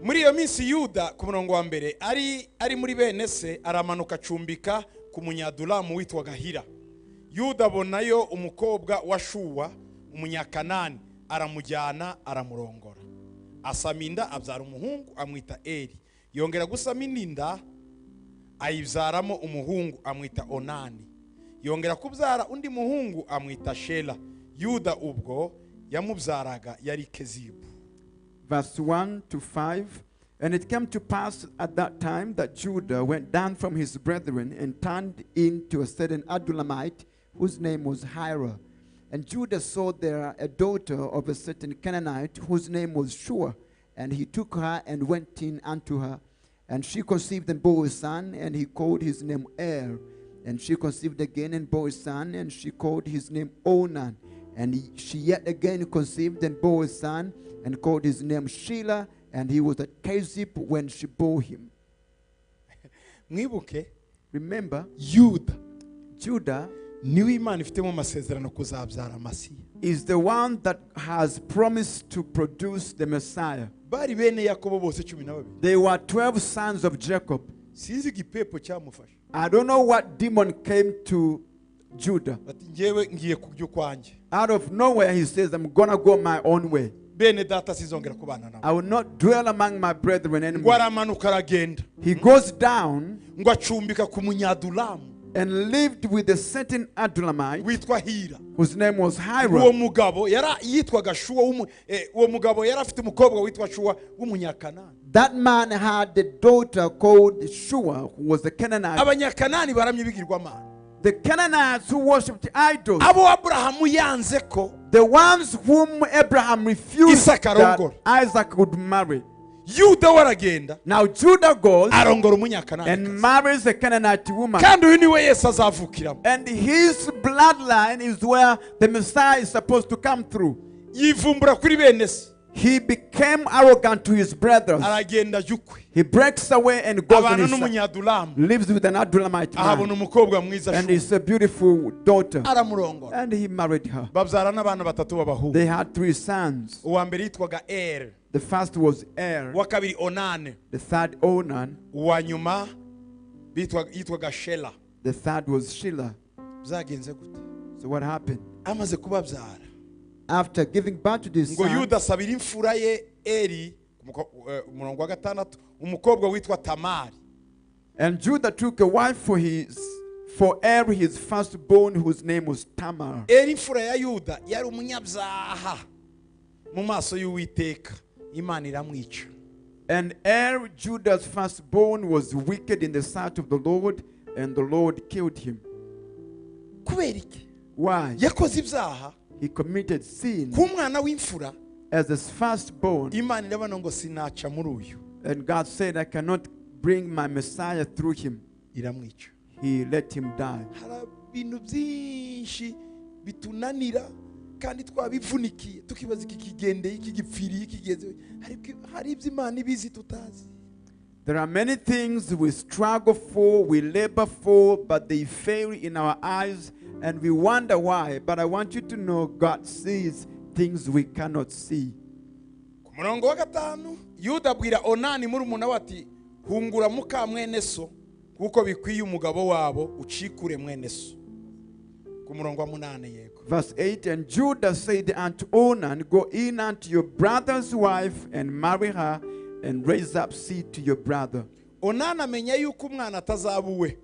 muri iyo minsi yuda ku murongo wa mbere ari muri bene se aramanuka acumbika ku munyadulamu witwaga hira. yuda abonayo umukobwa wa shuwa umunyakanani, aramujyana aramurongora. asama inda abyara umuhungu amwita eri. yongera gusama inda ayibyaramo umuhungu amwita onani. yongera kubyara undi muhungu amwita shela. yuda ubwo yamubyaraga yari kezibu. Verse 1 to 5. And it came to pass at that time that Judah went down from his brethren and turned into a certain Adulamite whose name was Hira. And Judah saw there a daughter of a certain Canaanite whose name was Shua. And he took her and went in unto her. And she conceived and bore a son, and he called his name Er. And she conceived again and bore a son, and she called his name Onan. And she yet again conceived and bore a son, and called his name Shelah, and he was at Kezib when she bore him. mwibuke Remember, yuda Judah niwe imana ifitemo amasezerano kuzabyara masiya. is the one that has promised to produce the Messiah. bari bene yakobo bose 12. They were 12 sons of Jacob. sinzi igipepo cyamufashe. I don't know what demon came to Judah. ati ngewe ngiye kubyo kwanjye, Out of nowhere, he says, I'm going to go my own way. bene data sizongera kubana nabo. I will not dwell among my brethren ngo anymore. aramanuka aragenda, He goes down ngo acumbika ku munyadulamu and lived with a certain Adulamite witwa hira. whose name was uwo Hira. mugabo yitwaga shuwa uwo mugabo yari afite umukobwa witwa shuwa w'umunyakanani. That man had a daughter called Shua, who was a Canaanite. abanyakanani baramye ibigirwamana. The Canaanites who worshipped idols. abo aburahamu yanze ko The ones whom Abraham refused Isaac that arongora. Isaac would marry. yuda we aragenda Now Judah goes arongora and umunyakanani, marries a Canaanite woman. kandi uyu niwe yesu azavukiramo. And his bloodline is where the Messiah is supposed to come through. yivumbura kuri bene se, he became arrogant to his brothers. aragenda ajya ukwe He breaks away and goes on abana his side. n'umunyadulamu Lives with an Adullamite ahabona man. umukobwa mwiza And ashuka it's a beautiful daughter. aramurongora And he married her. babyara n'abana batatu b'abahungu They had 3 sons. uwa mbere yitwaga eri The first was Er. uwa kabiri onane The third Onan. uwa nyuma yitwaga shela The third was Shelah. byagenze gute So what happened? amaze kubabyara After giving birth to this ngo son, yuda asabira imfura ye eri umurongo wa gatandatu umukobwa witwa tamari And Judah took a wife for Er his firstborn, whose name was Tamar. eri imfura ya yuda yari umunyabyaha mu maso y'uwiteka imana iramwica And Er, Judah's firstborn, was wicked in the sight of the Lord, and the Lord killed him. kubera iki Why? yakoze ibyaha He committed sin k'umwana w'imfura as his firstborn. imana irabona ngo sinaca muri uyu And God said, I cannot bring my Messiah through him. iramwica He let him die. hari ibintu byinshi bitunanira kandi twabivunikiye tukibaza iki kigendeye iki gipfiriye iki kigenze hari ibyo imana ibizi tutazi There are many things we struggle for, we labor for, but they fail in our eyes, and we wonder why. But I want you to know God sees things we cannot see. ku murongo wa gatanu yuda abwira onani murumuna we ati hungura muka mwene so kuko bikwiye umugabo wabo ucikure mwene so ku murongo wa munane yego Verse 8, and Judah said unto Onan, go in unto your brother's wife and marry her, and raise up seed to your brother. onani amenya yuko umwana atazaba uwe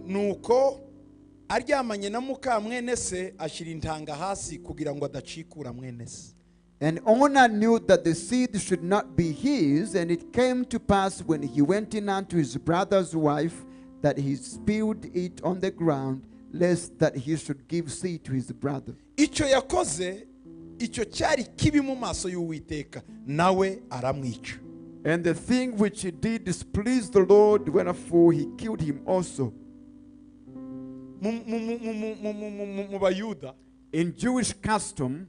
nuko aryamanye na muka mwene se ashyira intanga hasi kugira ngo adacikura mwene se. and Onan knew that the seed should not be his, and it came to pass when he went in unto his brother's wife that he spilled it on the ground, lest that he should give seed to his brother. icyo yakoze icyo cyari kibi mu maso y'uwiteka nawe aramwica. And the thing which he did displeased the Lord, wherefore he killed him also. mu bayuda In Jewish custom,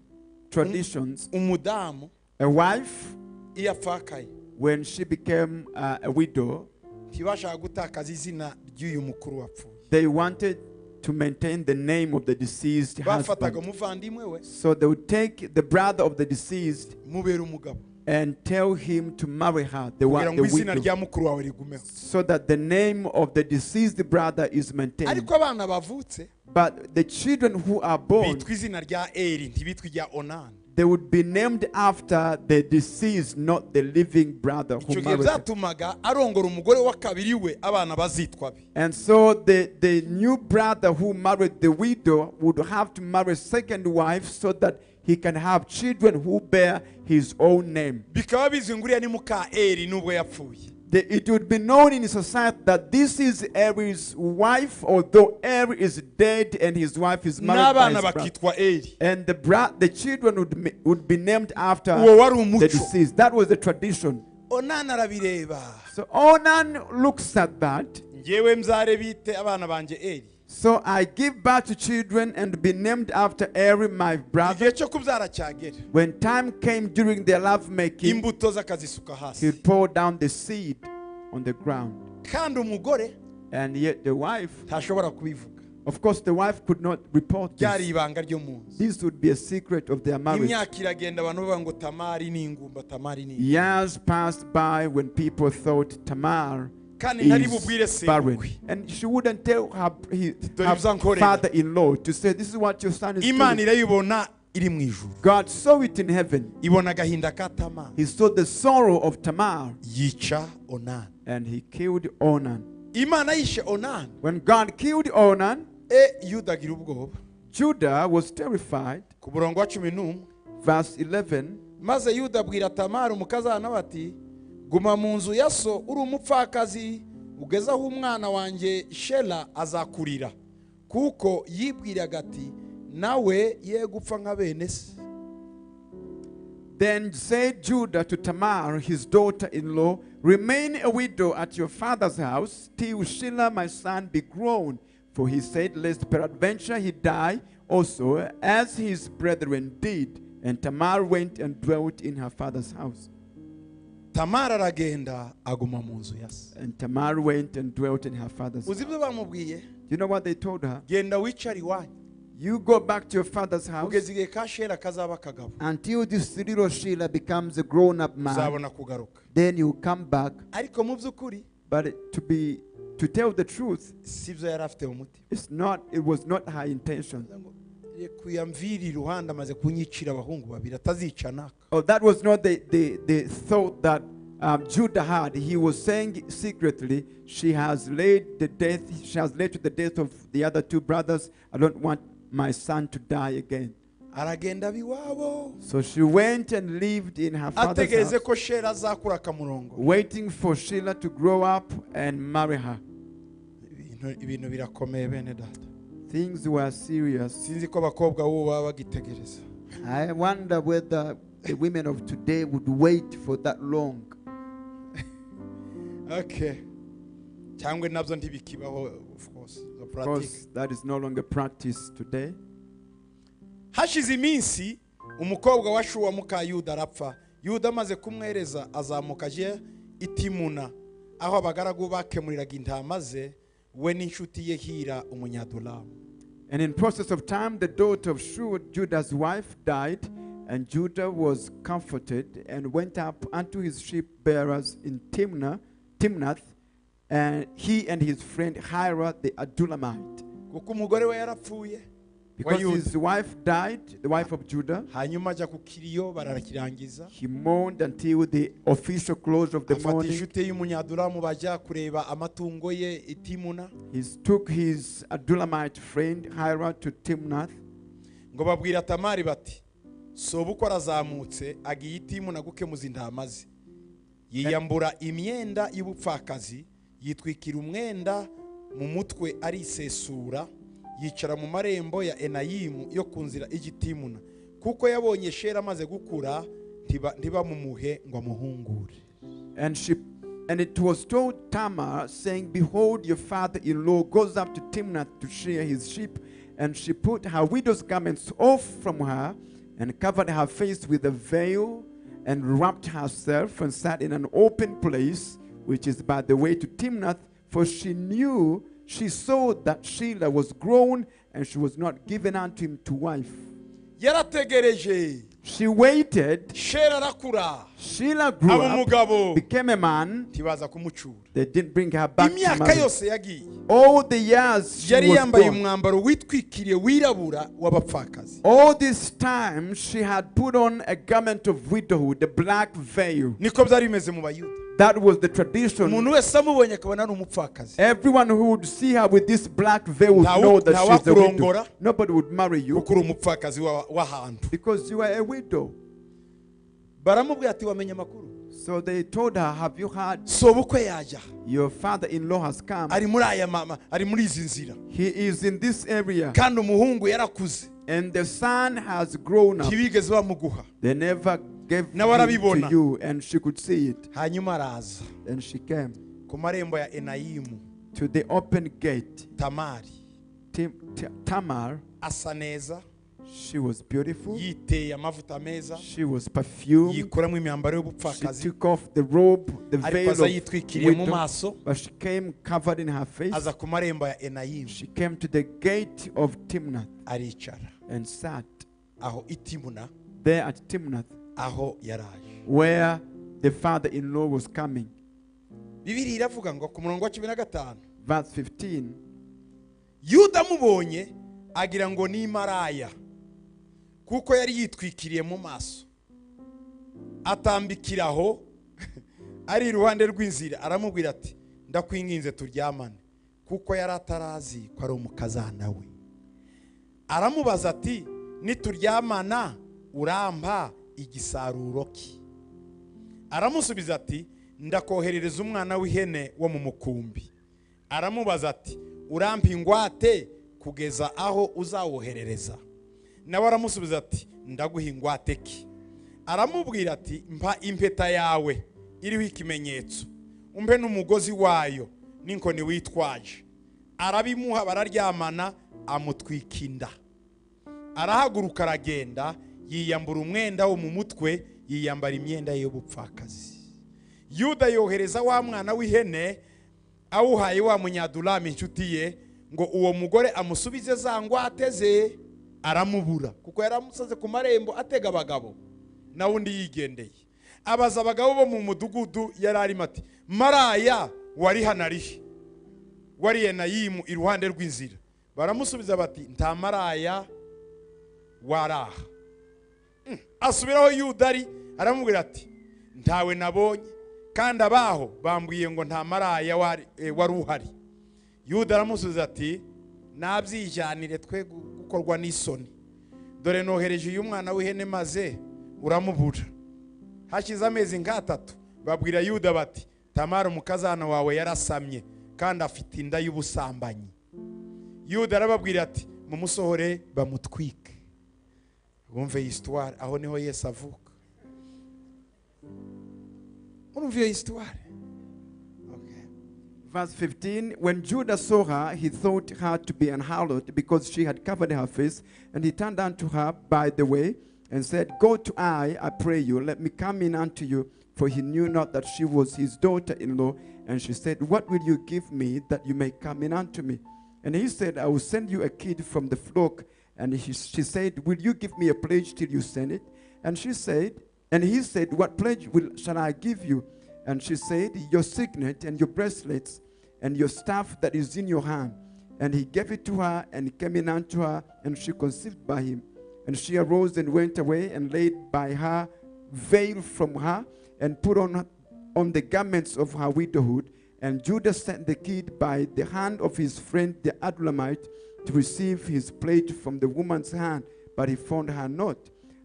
traditions, umudamu a wife, iyo apfakaye when she became a widow, ntibashaka gutakaza izina ry'uyu mukuru wapfuye they wanted to maintain the name of the deceased bafataga husband. umuvandimwe we So they would take the brother of the deceased mubera umugabo and tell him to marry her, the kugira ngo izina widow, rya mukuru wawe rigumeho. so that the name of the deceased brother is maintained. ariko abana bavutse But the children who are born, bitwa izina rya eri ntibitwa irya onani. they would be named after the deceased, not the living brother icyo who gihe married her. byatumaga arongora umugore wa kabiri we abana bazitwa be. And so the new brother who married the widow would have to marry a second wife so that he can have children who bear his own name. bikaba bizwi ngo uriya ni muka eri nubwo yapfuye. It would be known in society that this is Eri's wife, although Eri is dead and his wife is married by n'abana his brother. bakitwa eri. And the children would be named after uwo wari the umuco. deceased. That was the tradition. onani arabireba So Onan looks at that. ngewe mzare bite abana banje eri. So I give birth to children and be named after Eri, my brother. igihe cyo kubyara cyagera When time came during their lovemaking, imbuto z'akazisuka he hasi would pour down the seed on the ground. kandi umugore And yet the wife, ntashobora kubivuga. of course, the wife could not report byari this. ibanga ryo mu nzu. This would be a secret of their marriage. imyaka iragenda abantu bavuga ngo tamari ni ingumba tamari ni ingumba. Years passed by when people thought Tamar kandi ntari is bubwire barren. sebukwe. And she wouldn't tell her Dore ibyankorera. father-in-law to say, this is what your son is imana doing. irayibona iri mu ijuru God saw it in heaven. ibona agahinda ka tamari He saw the sorrow of Tamar yica onani. and he killed Onan. imana yishe onani When God killed Onan, yuda agira ubwoba. Judah was terrified. ku murongo wa 11 Verse 11, maze yuda abwira tamari umukazana bati guma mu nzu ya so uri umupfakazi ugeze aho umwana wanjye shela azakurira kuko yibwiraga ati nawe ye gupfa nka bene se. then said Judah to Tamar, his daughter-in-law, remain a widow at your father's house till Shelah my son be grown. For he said, lest peradventure he die also, as his brethren did. And Tamar went and dwelt in her father's house. tamara aragenda aguma mu nzu ya se. And Tamar went and dwelt in her father's house. uzi ibyo bamubwiye? You know what they told her? Genda wicare iwanyu You go back to your father's house kugeza igihe ka shera kazaba akagabo, until this little Sheila becomes a grown-up man. uzabona kugaruka. Then you come back. ariko mu by'ukuri But to tell the truth, si byo yari afite mu mutima. it was not her intention. kuyamvira iruhande amaze kunyicira abahungu babiri atazica naka. Oh, that was not the thought that Judah had. He was saying secretly, she has laid to the death of the other two brothers. I don't want my son to die again. aragenda biwabo So she went and lived in her father's ategereze house, ko shera azakura akamurongo. waiting for Sheila to grow up and marry her. ibintu birakomeye bene data. Things were serious. sinzi ko abakobwa b'ubu baba bagitegereza. I wonder whether the women of today would wait for that long. Okay. cyangwa nabyo ntibikibaho, of course. The Of practice. course, that is no longer practiced today. hashize iminsi umukobwa wa shuwa muka yuda arapfa. yuda amaze kumwereza azamuka aje itimuna aho abagaragu bakemuriraga intama ze, we n'inshuti ye hira umunyadulamu. And in process of time, the daughter of Shua, Judah's wife, died, and Judah was comforted and went up unto his sheep bearers in Timnath, and he and his friend Hira the Adullamite. kuko umugore we yarapfuye Because wa his Yuda. wife died, the wife of Judah, hanyuma ajya ku kiriyo barakirangiza. he mourned until the official close of the afata morning. inshuti y'umunyadulamu bajya kureba amatungo ye itimuna, He took his Adullamite friend Hira to Timnath, ngo babwira Tamari bati sobuko arazamutse agiye itimuna gukemuza intama ze. yiyambura imyenda y'ubupfakazi, yitwikira umwenda mu mutwe arisesura, yicara mu marembo ya Enayimu yo ku nzira igitimuna, kuko yabonye shera amaze gukura ntibamumuhe ngo amuhungure. And it was told Tamar, saying, Behold, your father-in-law goes up to Timnath to shear his sheep. And she put her widow's garments off from her, and covered her face with a veil, and wrapped herself, and sat in an open place, which is by the way to Timnath, for she saw that Sheila was grown, and she was not given unto him to wife. yarategereje, She waited. shera arakura, Sheila grew aba up, umugabo, became a man. ntibaza kumucura. They didn't bring her back to imyaka marry. yose yagiye All the years she yari was yambaye gone. umwambaro witwikiriye wirabura w'abapfakazi. All this time she had put on a garment of widowhood, a black veil. niko byari bimeze mu bayuda. That was the tradition. umuntu wese amubonye akabona ari umupfakazi. Everyone who would see her with this black veil would Ntawe- know that she's a widow. ntawakurongora. Nobody would marry you kuko uri umupfakazi w'ahantu. because you are a widow. baramubwira ati wamenye amakuru, So they told her, Have you heard? sobukwe yajya, Your father-in-law has come. ari muri aya mama, ari muri izi nzira, He is in this area. kandi umuhungu yarakuze, And the son has grown up. ntibigeze bamuguha. They never gave Nawe him arabibona. to you, and she could see it. hanyuma araza And she came ku marembo ya Enayimu. to the open gate. Tamari Tamar, asa neza, she was beautiful. yiteye amavuta meza, She was perfumed. yikuramo imyambaro She y'ubupfakazi, took off the robe, the ariko veil aza of yitwikiriye mu widow, maso, but she came covered in her face. aza ku marembo ya Enayimu, She came to the gate of Timnath aricara and sat aho itimuna, there at Timnath, aho yaraje. where the father-in-law was coming. Bibiri iravuga ngo ku murongo wa 15, Verse 15. yuda amubonye agira ngo ni maraya, kuko yari yitwikiriye mu maso, atambikiraho ari iruhande rw'inzira, aramubwira ati ndakwinginze turyamane, kuko yari atarazi ko ari umukazana we. aramubaza ati nituryamana urampa igisaruro ki? aramusubiza ati ndakoherereza umwana w'ihene wo mu mukumbi. aramubaza ati urampa ingwate kugeza aho uzawoherereza? nawe aramusubiza ati ndaguha ingwate ki? aramubwira ati mpa impeta yawe iriho ikimenyetso, umpe n'umugozi wayo n'inkoni witwaje. arabimuha, bararyamana, amutwika inda. arahaguruka aragenda, yiyambura umwenda wo mu mutwe, yiyambara imyenda y'ubupfakazi. Yuda yohereza wa mwana w'ihene awuhaye wa munyadulami inshuti ye ngo uwo mugore amusubize za ngwate ze, aramubura kuko yaramusaze ku marembo atega abagabo, na undi yigendeye. Abaza abagabo bo mu mudugudu yari arimo ati, maraya wari hanarihe? Wari Enayimu iruhande rw'inzira. Baramusubiza bati, nta maraya waraha. Asubiraho Yuda ari, aramubwira ati, ntawe nabonye, kandi abaho bambwiye ngo nta maraya wari uhari. Yuda aramusubiza ati, nabyijanire twe gukorwa n'isoni, dore nohereje uyu mwana w'ihene maze uramubura. Hashize amezi nk'atatu babwira Yuda bati, Tamara umukazana wawe yarasamye kandi afite inda y'ubusambanyi. Yuda arababwira ati, mumusohore bamutwike. Wumve histoire, aho niho Yesu avuka. Urumve histoire. Verse 15, when Judah saw her, he thought her to be an harlot because she had covered her face, and he turned unto her by the way and said, Go to I pray you, let me come in unto you. For he knew not that she was his daughter-in-law. And she said, What will you give me that you may come in unto me? And he said, I will send you a kid from the flock. And she said, Will you give me a pledge till you send it? And he said, What pledge shall I give you? And she said, Your signet and your bracelets and your staff that is in your hand. And he gave it to her and came in unto her, and she conceived by him. And she arose and went away and laid by her veil from her and put on the garments of her widowhood. And Judah sent the kid by the hand of his friend the Adullamite to receive his pledge from the woman's hand, but he found her not.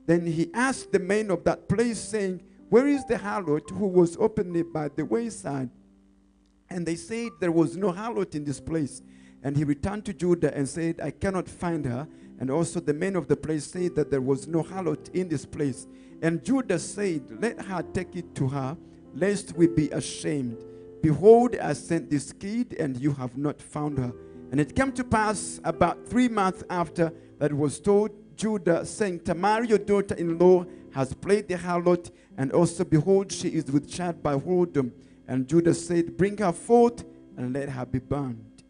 Then he asked the men of that place, saying, Where is the harlot who was openly by the wayside? And they said, There was no harlot in this place. And he returned to Judah and said, I cannot find her. And also the men of the place said that there was no harlot in this place. And Judah said, Let her take it to her, lest we be ashamed. Behold, I sent this kid, and you have not found her. And it came to pass about 3 months after that it was told Judah, saying, Tamar, your daughter-in-law, has played the harlot, and also, behold, she is with child by whoredom. And Judah said, Bring her forth, and let her be burned.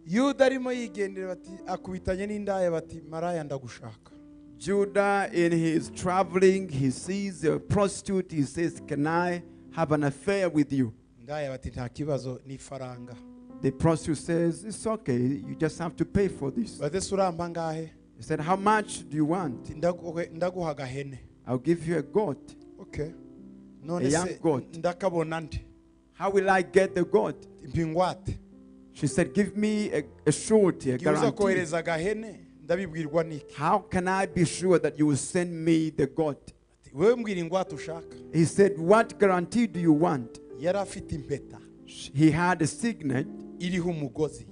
Yuda arimo yigendera bati, akubitanye n'indaya bati, maraya ndagushaka. Judah, in his traveling, he sees a prostitute. He says, Can I have an affair with you? Indaya bati, nta kibazo ni faranga. The prostitute says, It's okay. You just have to pay for this. Bati, suramba ngahe? He said, How much do you want? Ndaguha agahene. I'll give you a goat. Okay. A young goat. Ndakabona nde? How will I get the goat? Impingwate. She said, Give me a surety, a Giuza guarantee. kohereza agahene ndabibwirwa niki? How can I be sure that you will send me the goat? Wewe mbwira ingwate ushaka. He said, What guarantee do you want? Yari afite impeta He had a signet iriho umugozi.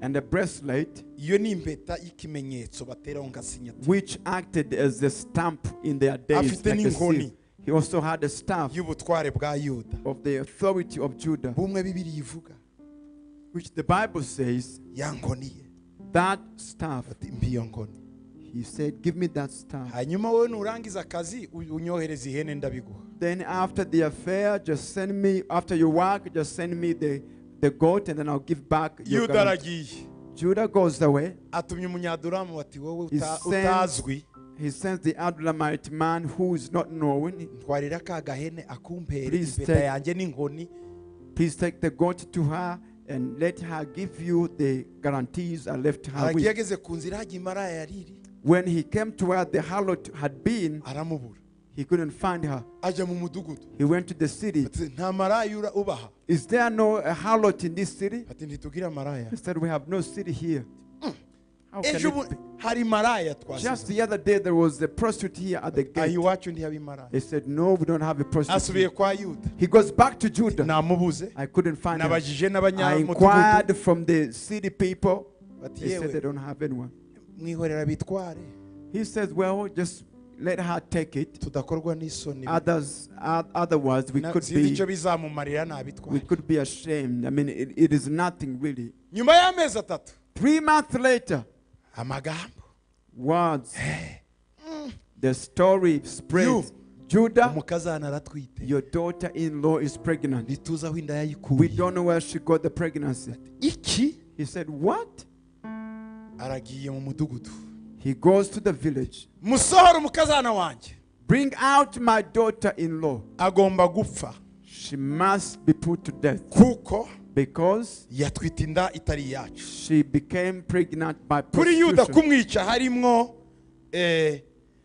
and a bracelet Iyo ni impeta y'ikimenyetso bateraho nka signature. which acted as a stamp in their days. Afite Like a n'inkoni. seal. He also had a staff y'ubutware bwa Yuda. of the authority of Judah, Bumwe Bibiliya ivuga which the Bible says, ya nkoni ye. that staff. Ati mpa iyo nkoni. He said, Give me that staff. Hanyuma wowe nurangiza akazi unyohereza ihene ndabiguha. Then after the affair, just send me, after your work, just send me the goat, and then I'll give back your Yuda guarantee. aragiye. Judah goes away. Atumye umunyaduramu bati wowe He sends- utazwi He sends the Adullamite man who is not known. ntwarira ka gahene akumpere Please impeta take- yanjye n'inkoni. Please take the goat to her and let her give you the guarantees I left her Aragiye with. ageze ku nzira hajya imaraya yariri When he came to where the harlot had been, aramubura. he couldn't find her. Ajya mu mudugudu. He went to the city. Ati nta maraya ubaha. Is there no a harlot in this city? Ati ntitugira maraya. He said, We have no city here. How can Ejo it be? hari maraya Just twasize. the other day, there was a prostitute here at the Aho gate. iwacu ntihaba imaraya. He said, No, we don't have a prostitute. Asubiye here." kwa Yuda. He goes back to Judah. Namubuze. I couldn't find her. Nabajije I n'abanyamudugudu. inquired from the city people. Bati They said they yewe don't have anyone. mwihorera bitware. He says, Well, just let her take it. Tudakorwa n'isoni. Otherwise, we Sinzi icyo bizamumarira we nabitware. could be ashamed. I mean, it is nothing really. Nyuma y'amezi atatu. 3 months later, Amagambo. words. The story You. spreads. Judah, umukazana aratwite your daughter-in-law is pregnant. ntituzi aho inda We yayikuye. don't know where she got the pregnancy. Iki He said, what? aragiye mu mudugudu, He goes to the village. musohora umukazana wanjye, Bring out my daughter-in-law. agomba gupfa She must be put to death kuko because yatwite inda itari iyacu. she became pregnant by Kuri Yuda prostitution. kumwica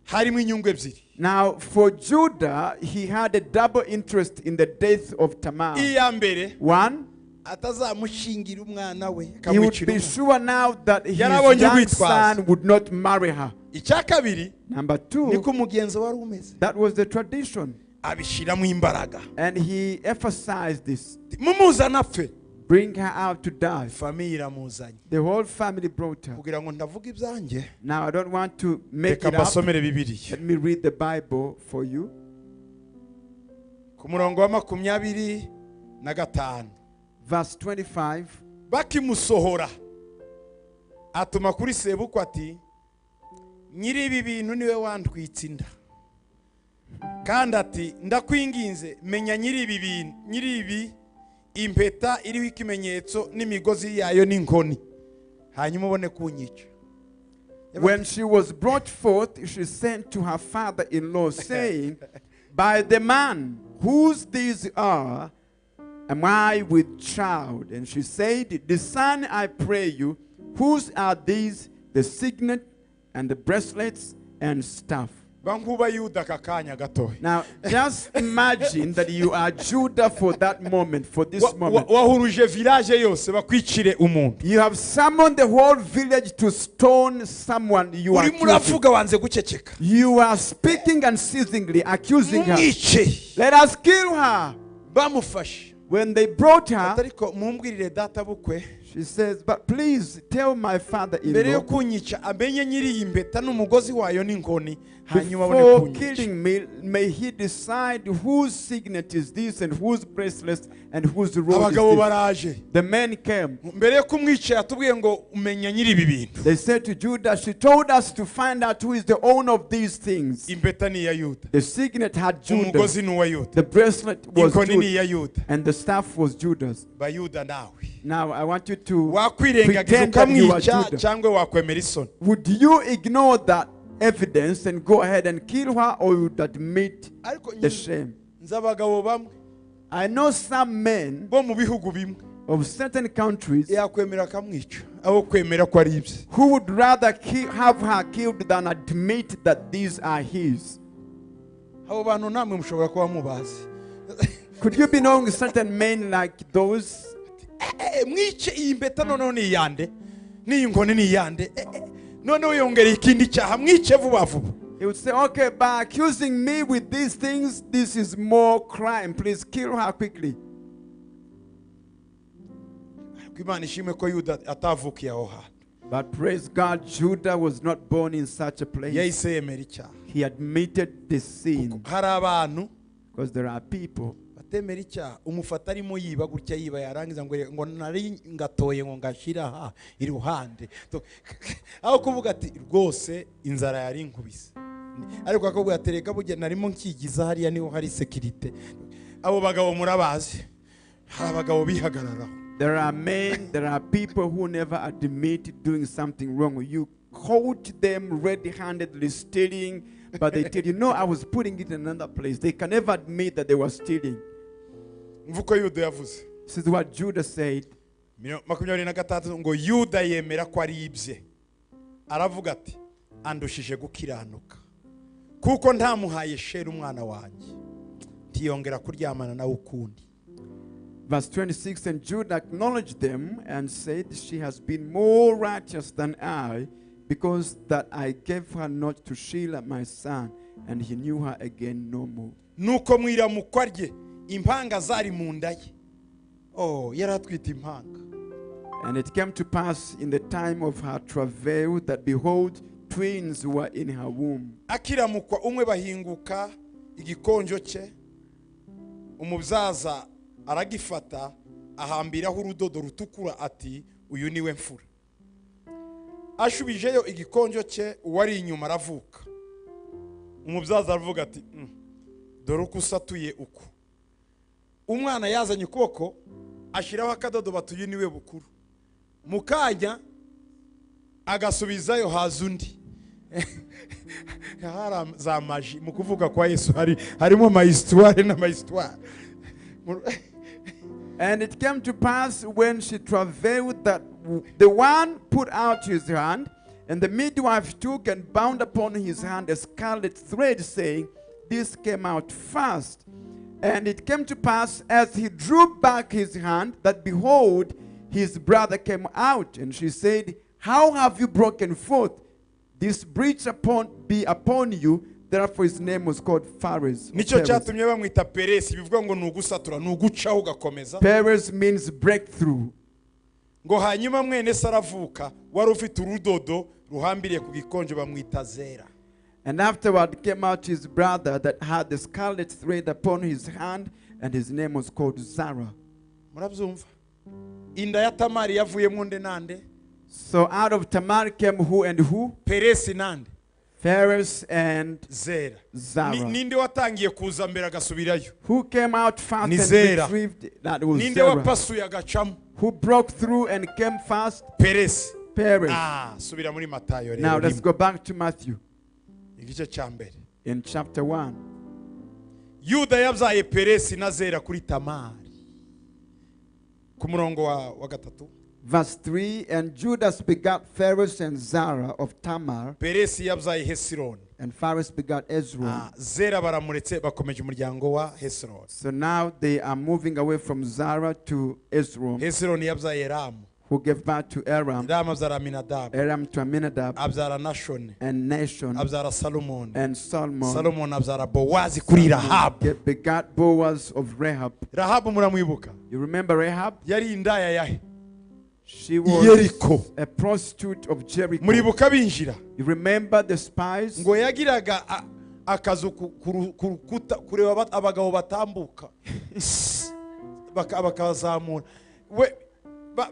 harimo inyungu ebyiri. Now, for Judah, he had a double interest in the death of Tamar. Iya mbere One, atazamushingira umwana we, he would akamwicira be umwana. sure now that his Yarabonye young urwitwazo. son would not marry her. Icya kabiri Number two, niko umugenzo wari umeze, that was the tradition. abishyiramo imbaraga. And he emphasized this. Mumuzana apfe, Bring her out to die. famiye iramuzanye. The whole family brought her. Kugira ngo ndavuga ibyanjye, Now, I don't want to make reka it up. mbasomere Bibiliya. Let me read the Bible for you. Ku murongo wa 25, Verse 25. bakimusohora atuma kuri sebukwe ati, nyiri ibi bintu niwe wantwitse inda, kandi ati ndakwinginze menya nyiri ibi impeta iriho ikimenyetso n'imigozi yayo n'inkoni, hanyuma ubone kunyica. When she was brought forth, she sent to her father-in-law, saying, by the man whose these are, am I with child? And she said, the son, I pray you, whose are these, the signet and the bracelets and staff? Bankuba Yuda kakanya gatoya. Now, just imagine that you are Judah for that moment, for this moment. Wahuruje village yose bakwicire umuntu. You have summoned the whole village to stone someone you are Uri accusing. muravuga wanze guceceka. You are speaking unceasingly, accusing her. Mumwice. Let us kill her. Bamufashe. When they brought her, Ariko mumbwirire data bukwe, she says, but please tell my mbere yo father-in-law, kunyica amenye nyiri iyi mpeta n'umugozi wayo n'inkoni, hanyuma abone before kunyica. killing me, may he decide whose signet is this and whose bracelet and whose robe Abagabo is this. baraje. The men came. Mbere yo kumwica yatubwiye ngo umenya nyiri ibi bintu. They said to Judah, she told us to find out who is the owner of these things. Impeta ni iya Yuda, The signet had Judah. umugozi ni uwa Yuda, The bracelet was inkoni ni Judah. iya Yuda. And the staff was Judah's. Bayuda nawe Now I want you to wakwirengagiza pretend that you are ukamwica Judah. cyangwa wakwemera isoni. Would you ignore that evidence and go ahead and kill her, or would admit Ariko the shame? nzi abagabo bamwe I know some men bo mu bihugu bimwe of certain countries yakwemera akamwica aho kwemera ko ari ibye. who would rather have her killed than admit that these are his. Abo bantu namwe mushobora kuba mubazi. Could you be knowing certain men like those? Mwice iyi mpeta noneho ni iyande, n'iyi nkoni ni iyande, noneho yongereye ikindi cyaha, mwice vuba vuba. He would say, okay, by accusing me with these things, this is more crime. Please kill her quickly. Ariko Imana ishimwe ko Yuda atavukiye aho hantu. But praise God, Judah was not born in such a place. Yahise yemera icyaha. He admitted the sin. Hari abantu Because there are people batemera icyaha, umufata arimo yiba gutya yiba yarangiza ngo nari ngatoye ngo ngashyira aha iruhande, aho kuvuga ati rwose inzara yari inkubise, ariko akabwira ati reka burya narimo nkigiza hariya niho hari security. Abo bagabo murabazi, hari abagabo bihagararaho. There are men, there are people who never admit doing something wrong. You caught them red-handedly stealing, but they tell you, no, I was putting it in another place. They can never admit that they were stealing. Mvuko Yuda yavuze This is what Judah said. 26 ngo Yuda yemera ko ari ibye, aravuga ati andushije gukiranuka kuko ntamuhaye shera umwana wanjye, ntiyongera kuryamana nawe ukundi. Verse 26, and Judah acknowledged them and said, she has been more righteous than I, because that I gave her not to Sheila my son, and he knew her again no more. Nuko mwiramukwa rye impanga zari mu nda ye. Yari atwite impanga. And it came to pass in the time of her travail that behold, twins were in her womb. Akiramukwa umwe bahinguka igikonjo cye, umubyaza aragifata ahambiraho urudodo rutukura ati uyu niwe mfura. ashubijeyo igikonjo cye uwari inyuma aravuka. Umubyaza aravuga ati dore uko usatuye uku. Umwana yazanye ukuboko ashiraho akadodo batuye niwe bukuru. Mukanya agasubizayo haza undi. Hari za maji mu kuvuga kwa Yesu harimo mahistoire na mahistoire. And it came to pass when she travailed that the one put out his hand, and the midwife took and bound upon his hand a scarlet thread, saying, This came out fast. And it came to pass as he drew back his hand, that behold, his brother came out. And she said, How have you broken forth? This breach be upon you. Therefore his name was called Phares. Nicho cyatumye bamwita Peresi, bivuga ngo nugusatura nugucaho ugakomeza. Phares means breakthrough. Ngo hanyuma mwene saravuka wari ufite urudodo ruhambiriye ku gikonjo bamwita Zera. And afterward came out his brother that had the scarlet thread upon his hand, and his name was called Zara. Murabyumva? Inda ya Tamari yavuyemo nde nande? So out of Tamar came who and who? Peresi nande? Phares and Zera. Zara. Ninde watangiye kuza mbere agasubirayo? Who came out fast Ni and Zera. retrieved? That was Ninde Zara. wapasuye agacamo? Who broke through and came fast? Peresi. Phares. Subira muri Matayo Now rero. let's go back to Matthew Igice cya mbere. in chapter 1. Yuda yabyaye Peresi na Zera kuri Tamari. Ku murongo wa gatatu. Verse 3, and Judas begat Phares and Zara of Tamar, Peresi yabyaye Hesironi. and Phares begat Ezron. Zera baramuretse bakomeje umuryango wa Hesironi. So now they are moving away from Zara to Ezron, Hesironi yabyaye Ramu. who gave birth to Aram, Ramu abyara Aminadabu. Aram to Aminadab, Abyara Nashoni. and Nashon, Abyara Salomoni. and Solomon. Solomoni abyara Bowazi kuri Rahabu. Begat Boaz of Rahab. Rahabu muramwibuka? You remember Rahab? Yari indaya yahe? She was Yeriko. a prostitute of Jericho. Muribuka binjira? You remember the spies? Ngo yagiraga akazu ku rukuta kureba abagabo batambuka. Bakazamura. We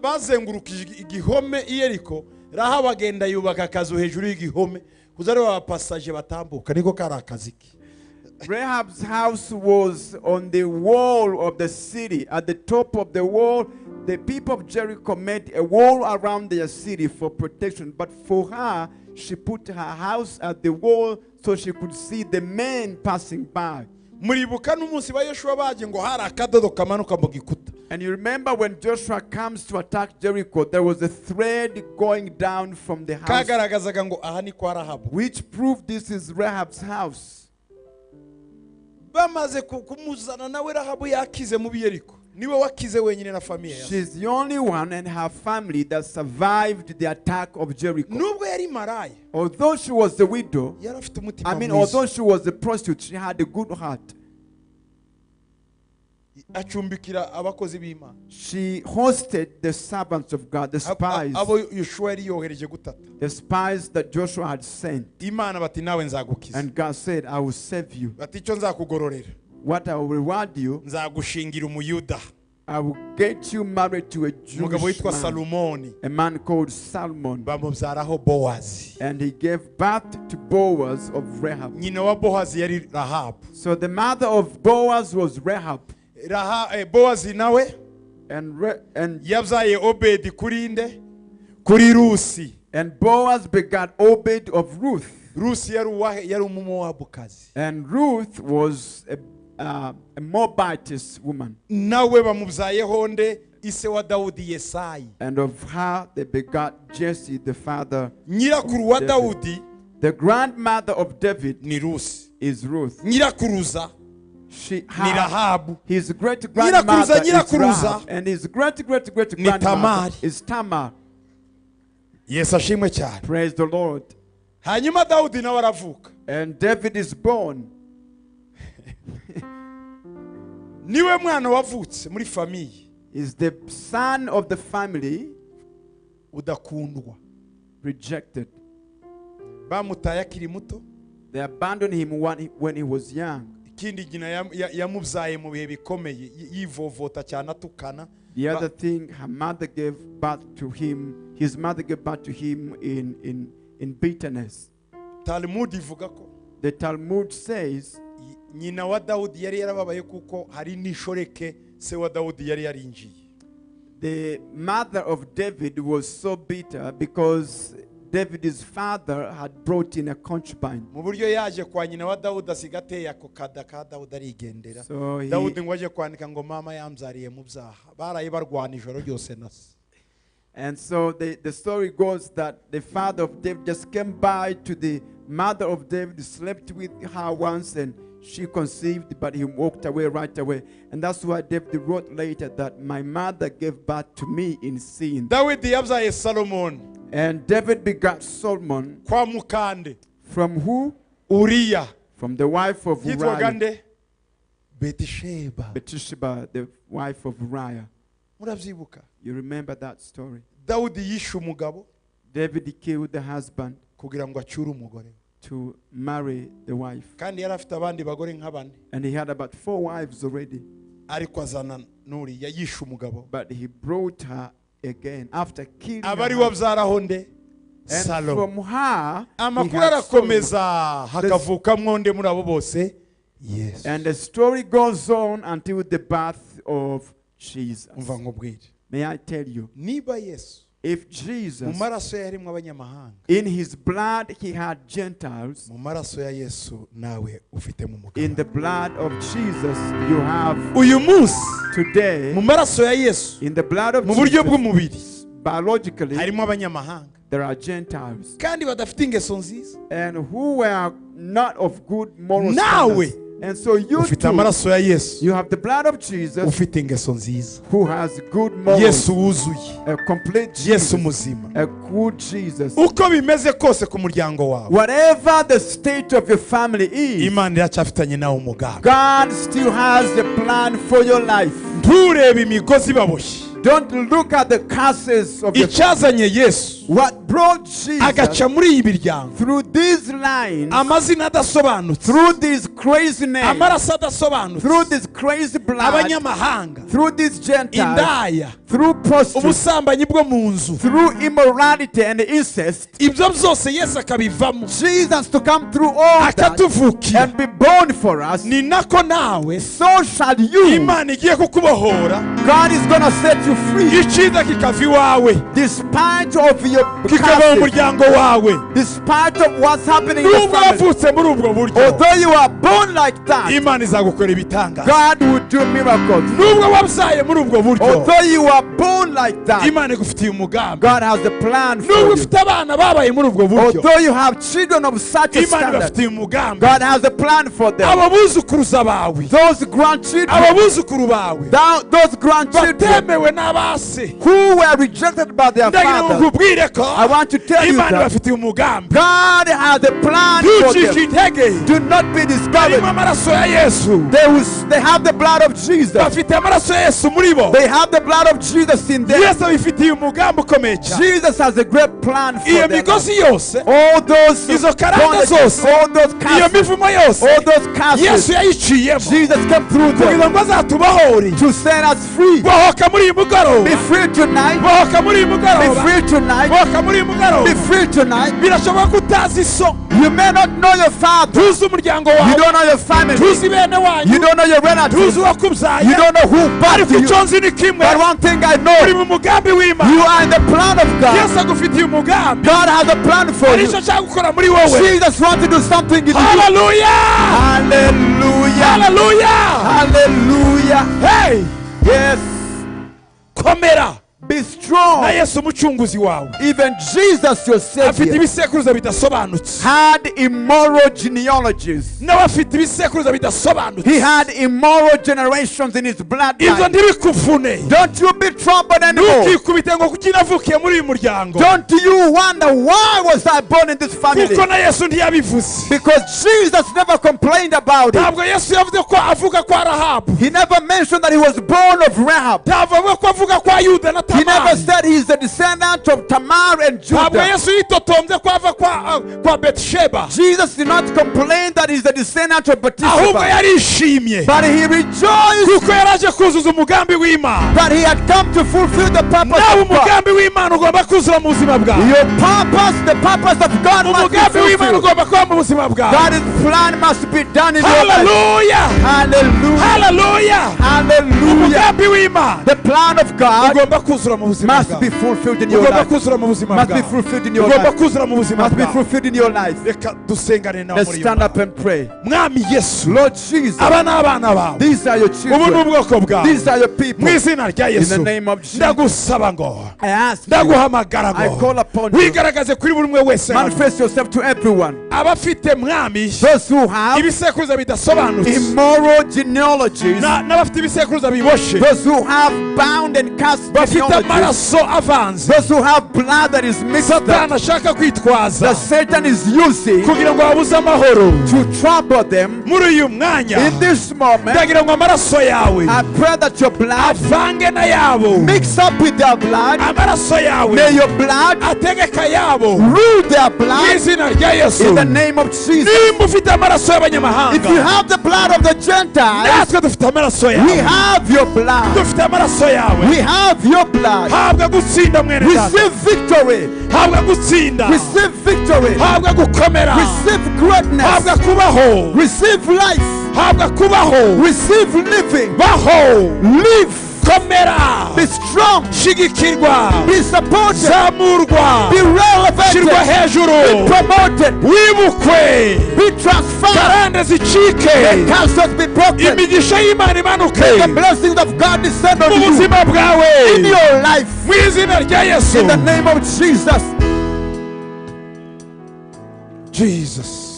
bazengurukije igihome Yeriko, Rahabu agenda yubaka akazu hejuru y'igihome kuzareba abapasaje batambuka. Niko kari akaziki. Rahab's house was on the wall of the city. At the top of the wall, the people of Jericho made a wall around their city for protection. But for her, she put her house at the wall so she could see the men passing by. Muribuka n'umunsi ba Yoshua baje ngo hari akadodo kamanuka mu gikuta. And you remember when Joshua comes to attack Jericho, there was a thread going down from the house, Kagaragazaga ngo aha ni kwa Rahabu. which proved this is Rahab's house. Bamaze kumuzana nawe Rahabu yakize mu Yeriko. Niwe wakize wenyine na familia yake. She's the only one and her family that survived the attack of Jericho. Nubwo yari maraya, Although she was a widow, yari afite umutima mwiza. although she was a prostitute, she had a good heart. Acumbikira abakozi b'Imana. She hosted the servants of God, the spies, Abo Yoshua yari yohereje gutata. the spies that Joshua had sent. Imana bati nawe nzagukiza. And God said, I will save you. Bati icyo nzakugororera. What I will reward you, Nzagushingira umuyuda. I will get you married to a Umugabo Jewish witwa man, Salomoni. a man called Salmon. Bamubyaraho Bowazi. And he gave birth to Boaz of Rahab. Nyina wa Bowazi yari Rahabu. So the mother of Boaz was Rahab. Bowazi nawe And yabyaye Obedi kuri nde? Kuri Rusi. and Boaz begat Obed of Ruth. Rusi yari umumowabukazi. And Ruth was a Moabitess woman. Nawe bamubyayeho nde? Ise wa Dawudi Yesayi. And of her they begat Jesse, the father. Nyirakuru wa David. Dawudi The grandmother of David ni Rusi. is Ruth. Nyirakuruza She ni had Rahabu. his great grandmother is Nyirakuruza. Rahab, and his great Ni grandmother Tamar. is Tamar. Yesu ashimwe cyane. Praise the Lord. Hanyuma Dawudi nawe aravuka. And David is born. Niwe mwana wavutse muri famiye. Is the son of the family Udakundwa. rejected. Bamutaye akiri muto. They abandoned him when he was young. ikindi nyina yamubyaye mu bihe bikomeye yivovota cyane atukana. The other thing, her mother gave birth to him. His mother gave birth to him in bitterness. Talmud ivuga ko The Talmud says nyina wa Dawudi yari yarababaye kuko hari n'ishoreke se wa Dawudi yari yarinjiye. the mother of David was so bitter because David's father had brought in a concubine. Mu buryo yaje kwa nyina wa Dawudi asiga ateye ako kada ka Dawudi arigendera. So he, Dawudi ngo aje kwandika ngo mama yamzariye mu byaha. Baraye barwana ijoro ryose na se. and so the story goes that the father of David just came by to the mother of David, slept with her once, and she conceived, but he walked away right away. And that's why David wrote later that my mother gave birth to me in sin. Dawidi yabyaye Salomon And David begat Solomon kwa mukande from who? Uriya From the wife of yitwaga Uriah. nde Betisheba. Bathsheba, the wife of Uriah. Murabyibuka? You remember that story? Dawudi yishe umugabo David killed the husband kugira ngo acyure umugore, to marry the wife. kandi yari afite abandi bagore nka bane, And he had about 4 wives already. ariko azana n'Uriya yishe umugabo. But he brought her again after killing aba ari her. wabyaraho nde And Salomo. from her, he Amakuru had Solomon. arakomeza hakavukamwo nde muri abo bose Yesu. And the story goes on until the birth of Jesus. Umva nkubwire, May I tell you, niba Yesu if mu Jesus, maraso ye harimo abanyamahanga, in his blood he had Gentiles, mu maraso ya Yesu nawe ufitemo in the umugabo. blood of Jesus you have Uyu munsi today, mu maraso ya Yesu in the blood of mu buryo Jesus, bw'umubiri biologically, harimo abanyamahanga there are Gentiles. kandi badafite ingeso nziza. And who were not of good moral Nawe standards. And so you Ufite too, amaraso ya Yesu, you have the blood of Jesus ufite ingeso nziza. who has good morals, Yesu wuzuye, a complete Yesu Jesus, muzima. a good Jesus. Uko bimeze kose ku muryango wawe, Whatever the state of your family is, Imana iracyafitanye nawe umugambi. God still has a plan for your life. Nturebe imigozi ibaboshye. Don't look at the curses of your Icyazanye Yesu What brought Jesus agaca muri iyi miryango, through these lines, amazina adasobanutse, through these crazy names, amaraso adasobanutse, through this crazy blood, abanyamahanga, through these Gentiles, indaya, through prostitution, ubusambanyi bwo mu nzu, through immorality and incest, ibyo byose Yesu akabivamo Jesus to come through all that akatuvukira. and be born for us. Ni nako nawe So shall you. Imana igiye kukubohora, God is going to set you free. icyiza kikava iwawe, Despite of your kikava mu curses, muryango wawe. despite of what's happening in your Nubwo family, wavutse muri ubwo buryo, although you are born like that, Imana izagukora ibitangaza. God will do miracles. Nubwo wabyaye muri ubwo buryo, Although you are born like that, Imana igufitiye umugambi. God has a plan for Nubwo you. ufite abana babaye muri ubwo buryo, Although you have children of such a Imana standard, ibafitiye umugambi. God has a plan for them. Abo buzukuruza bawe, Those grandchildren, abo buzukuru bawe those grandchildren batemewe n'abase, who were rejected by their ndagira ngo father, nkubwire ko I want to tell you Imana that ibafitiye umugambi. God has a plan for Ntucike them. intege, Do not be barimo discouraged. amaraso ya Yesu, They have the blood of Jesus. bafite amaraso ya Yesu muri bo. They have the blood of Jesus in them. Yesu abifitiye umugambi ukomeye cyane. Jesus has a great plan for Iyo them. migozi yose, All those izo karande bondages, zose, all those iyo curses, mivumo yose, all those curses, Yesu yayiciyemo Jesus came through them kugira ngo azatubahore. to set us free. Bohoka muri iyi mugoroba, Be free tonight. bohoka muri iyi Be mugoroba, free tonight. bohoka muri iyi Be mugoroba. free tonight. Birashoboka ko utazi so, You may not know your father. tuzi umuryango You wawe, don't know your family. tuzi bene You wanyu, don't know your relatives. tuzi uwakubyaye, You don't know who birthed ariko you. icyo nzi ni kimwe, But one thing I uri know, mu mugambi you w'Imana. are in the plan of God. Yesu agufitiye umugambi, God has a plan for hari you. icyo ashaka gukora muri wowe. Jesus wants to do something in you. Haleluya, Hallelujah. haleluya. Hallelujah. Hey, Yes. komera Be na strong. Yesu umucunguzi wawe Even Jesus, your afite Savior, ibisekuruza bidasobanutse, had immoral genealogies. nawe afite ibisekuruza bidasobanutse. He had immoral generations in his Ibyo bloodline. ntibikuvune, Don't you be troubled anymore. ntukikubite ngo kuki navukiye muri uyu muryango, Don't you wonder why was I born in this family? kuko na Yesu ntiyabivuze. Because Jesus never complained about it. Ntabwo Yesu yavuze ko avuga kwa Rahabu, He never mentioned that he was born of Rahab. ntabwo avuga ko avuga kwa Yuda na He never tamari said he is the descendant of Tamar and ntabwo Judah. yesu yitotombye ko ava kwa betisheba Jesus did not complain that he is the descendant of ahubwo Bathsheba, yarishimye but he rejoiced kuko yaraje kuzuza umugambi w'imana that he had come to fulfill the purpose nawe of God. umugambi w'imana ugomba kuzura mu buzima bwawe Your purpose, the purpose of God must be umugambi w'imana fulfilled. ugomba kuba mu buzima bwawe God's plan must be done in your life. haleluya Hallelujah. haleluya Hallelujah. umugambi w'imana The plan of God ugomba kuzura mu buzima must be bwawe fulfilled in your ugomba life. kuzura mu buzima Must be bwawe fulfilled in your ugomba life. kuzura mu buzima Must be bwawe fulfilled in your life. reka dusengane nawe Let's muri iyo stand up mpamvu. and pray. mwami yesu Lord Jesus, aba ni abana bawe these are your ubu ni children. ubwoko bwawe These are your mu people. izina rya In the yesu name of Jesus, ndagusaba ngo I ask you, ndaguhamagara I ngo call upon you. wigaragaze kuri buri umwe wese hano. Manifest yourself to everyone. abafite mwami Those who have ibisekuruza bidasobanutse immoral genealogies, n'abafite ibisekuruza biboshe those who have bound and cast bafite genealogies, amaraso avanze those who have blood that is mixed up, satani ashaka kwitwaza that Satan is using kugira ngo babuze amahoro to trouble them. muri uyu mwanya In this moment, ndagira ngo amaraso yawe I pray that your blood avange n'ayabo mix up with their blood. amaraso yawe May your blood ategeka yabo rule their mu blood izina rya yesu in the name of Jesus. nimba ufite amaraso If y'abanyamahanga you have the blood of the Gentiles, natwe dufite amaraso we yawe have your blood. dufite amaraso yawe We have your blood. habwa gutsinda mwene data Receive victory. habwa gutsinda Receive victory. habwa gukomera Receive greatness. habwa kubaho Receive life. habwa kubaho Receive living. baho Live. komera Be strong. shigikirwa Be supported. zamurwa Be shirwa relevated. hejuru Be promoted. wibukwe Be transferred. karande zicike May castles be broken. imigisha y'imana imanuke The blessings of God descend mu on you buzima bwawe in your life. mu izina rya yesu In the name of Jesus. jesus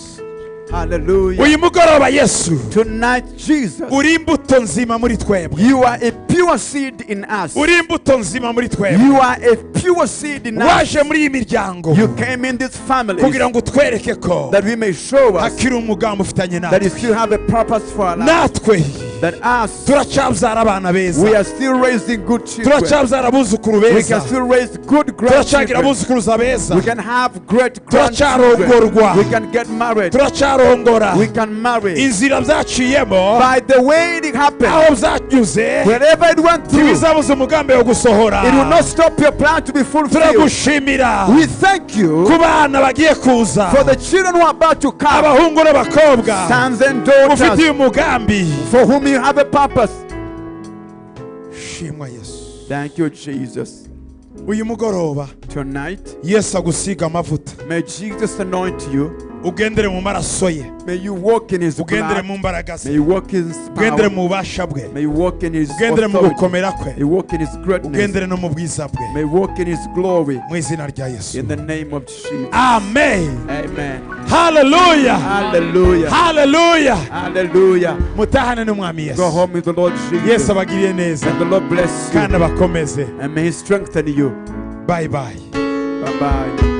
Hallelujah. uyu mugoroba yesu Tonight, Jesus, uri imbuto nzima muri twebwe you are a pure seed in us. uri imbuto nzima muri twebwe You are a pure seed in us. waje muri iyi miryango You came in this family kugira ngo utwereke ko that we may show us hakiri umugambi ufitanye that you natwe still have a purpose for our life. natwe That us, turacyabyara abana we beza are still raising good children. turacyabyara abuzukuru We beza can still raise good turacyagira grandchildren. abuzukuruza beza We can have great grandchildren. turacyarongorwa We can get married. turacyarongora We can marry. inzira byaciyemo By the way it happened, aho byanyuze wherever it went through, it ntibizabuze umugambi wo gusohora will not stop your plan to be fulfilled. turagushimira We thank you ku bana bagiye kuza for the children who are about to come, abahungu n'abakobwa sons and ufitiye daughters, umugambi for whom you have a purpose. shimwa yesu Thank you, Jesus. uyu mugoroba Tonight, yesu agusiga amavuta may Jesus anoint you. ugendere mu maraso ye May you walk in His ugendere blood. mu mbaraga May ze you walk in His ugendere power. mu bubasha bwe May you walk in His ugendere mu authority. gukomera kwe May you walk in His greatness. ugendere no mu bwiza bwe May you walk in His glory. mu izina rya yesu In the name of Jesus. amen Amen. haleluya Hallelujah. haleluya Hallelujah. mutahane n'umwami Go yesu home with the Lord yesu Jesus. abagiriye neza And the Lord bless you. kandi abakomeze And may He strengthen you. bye bye Bye bye.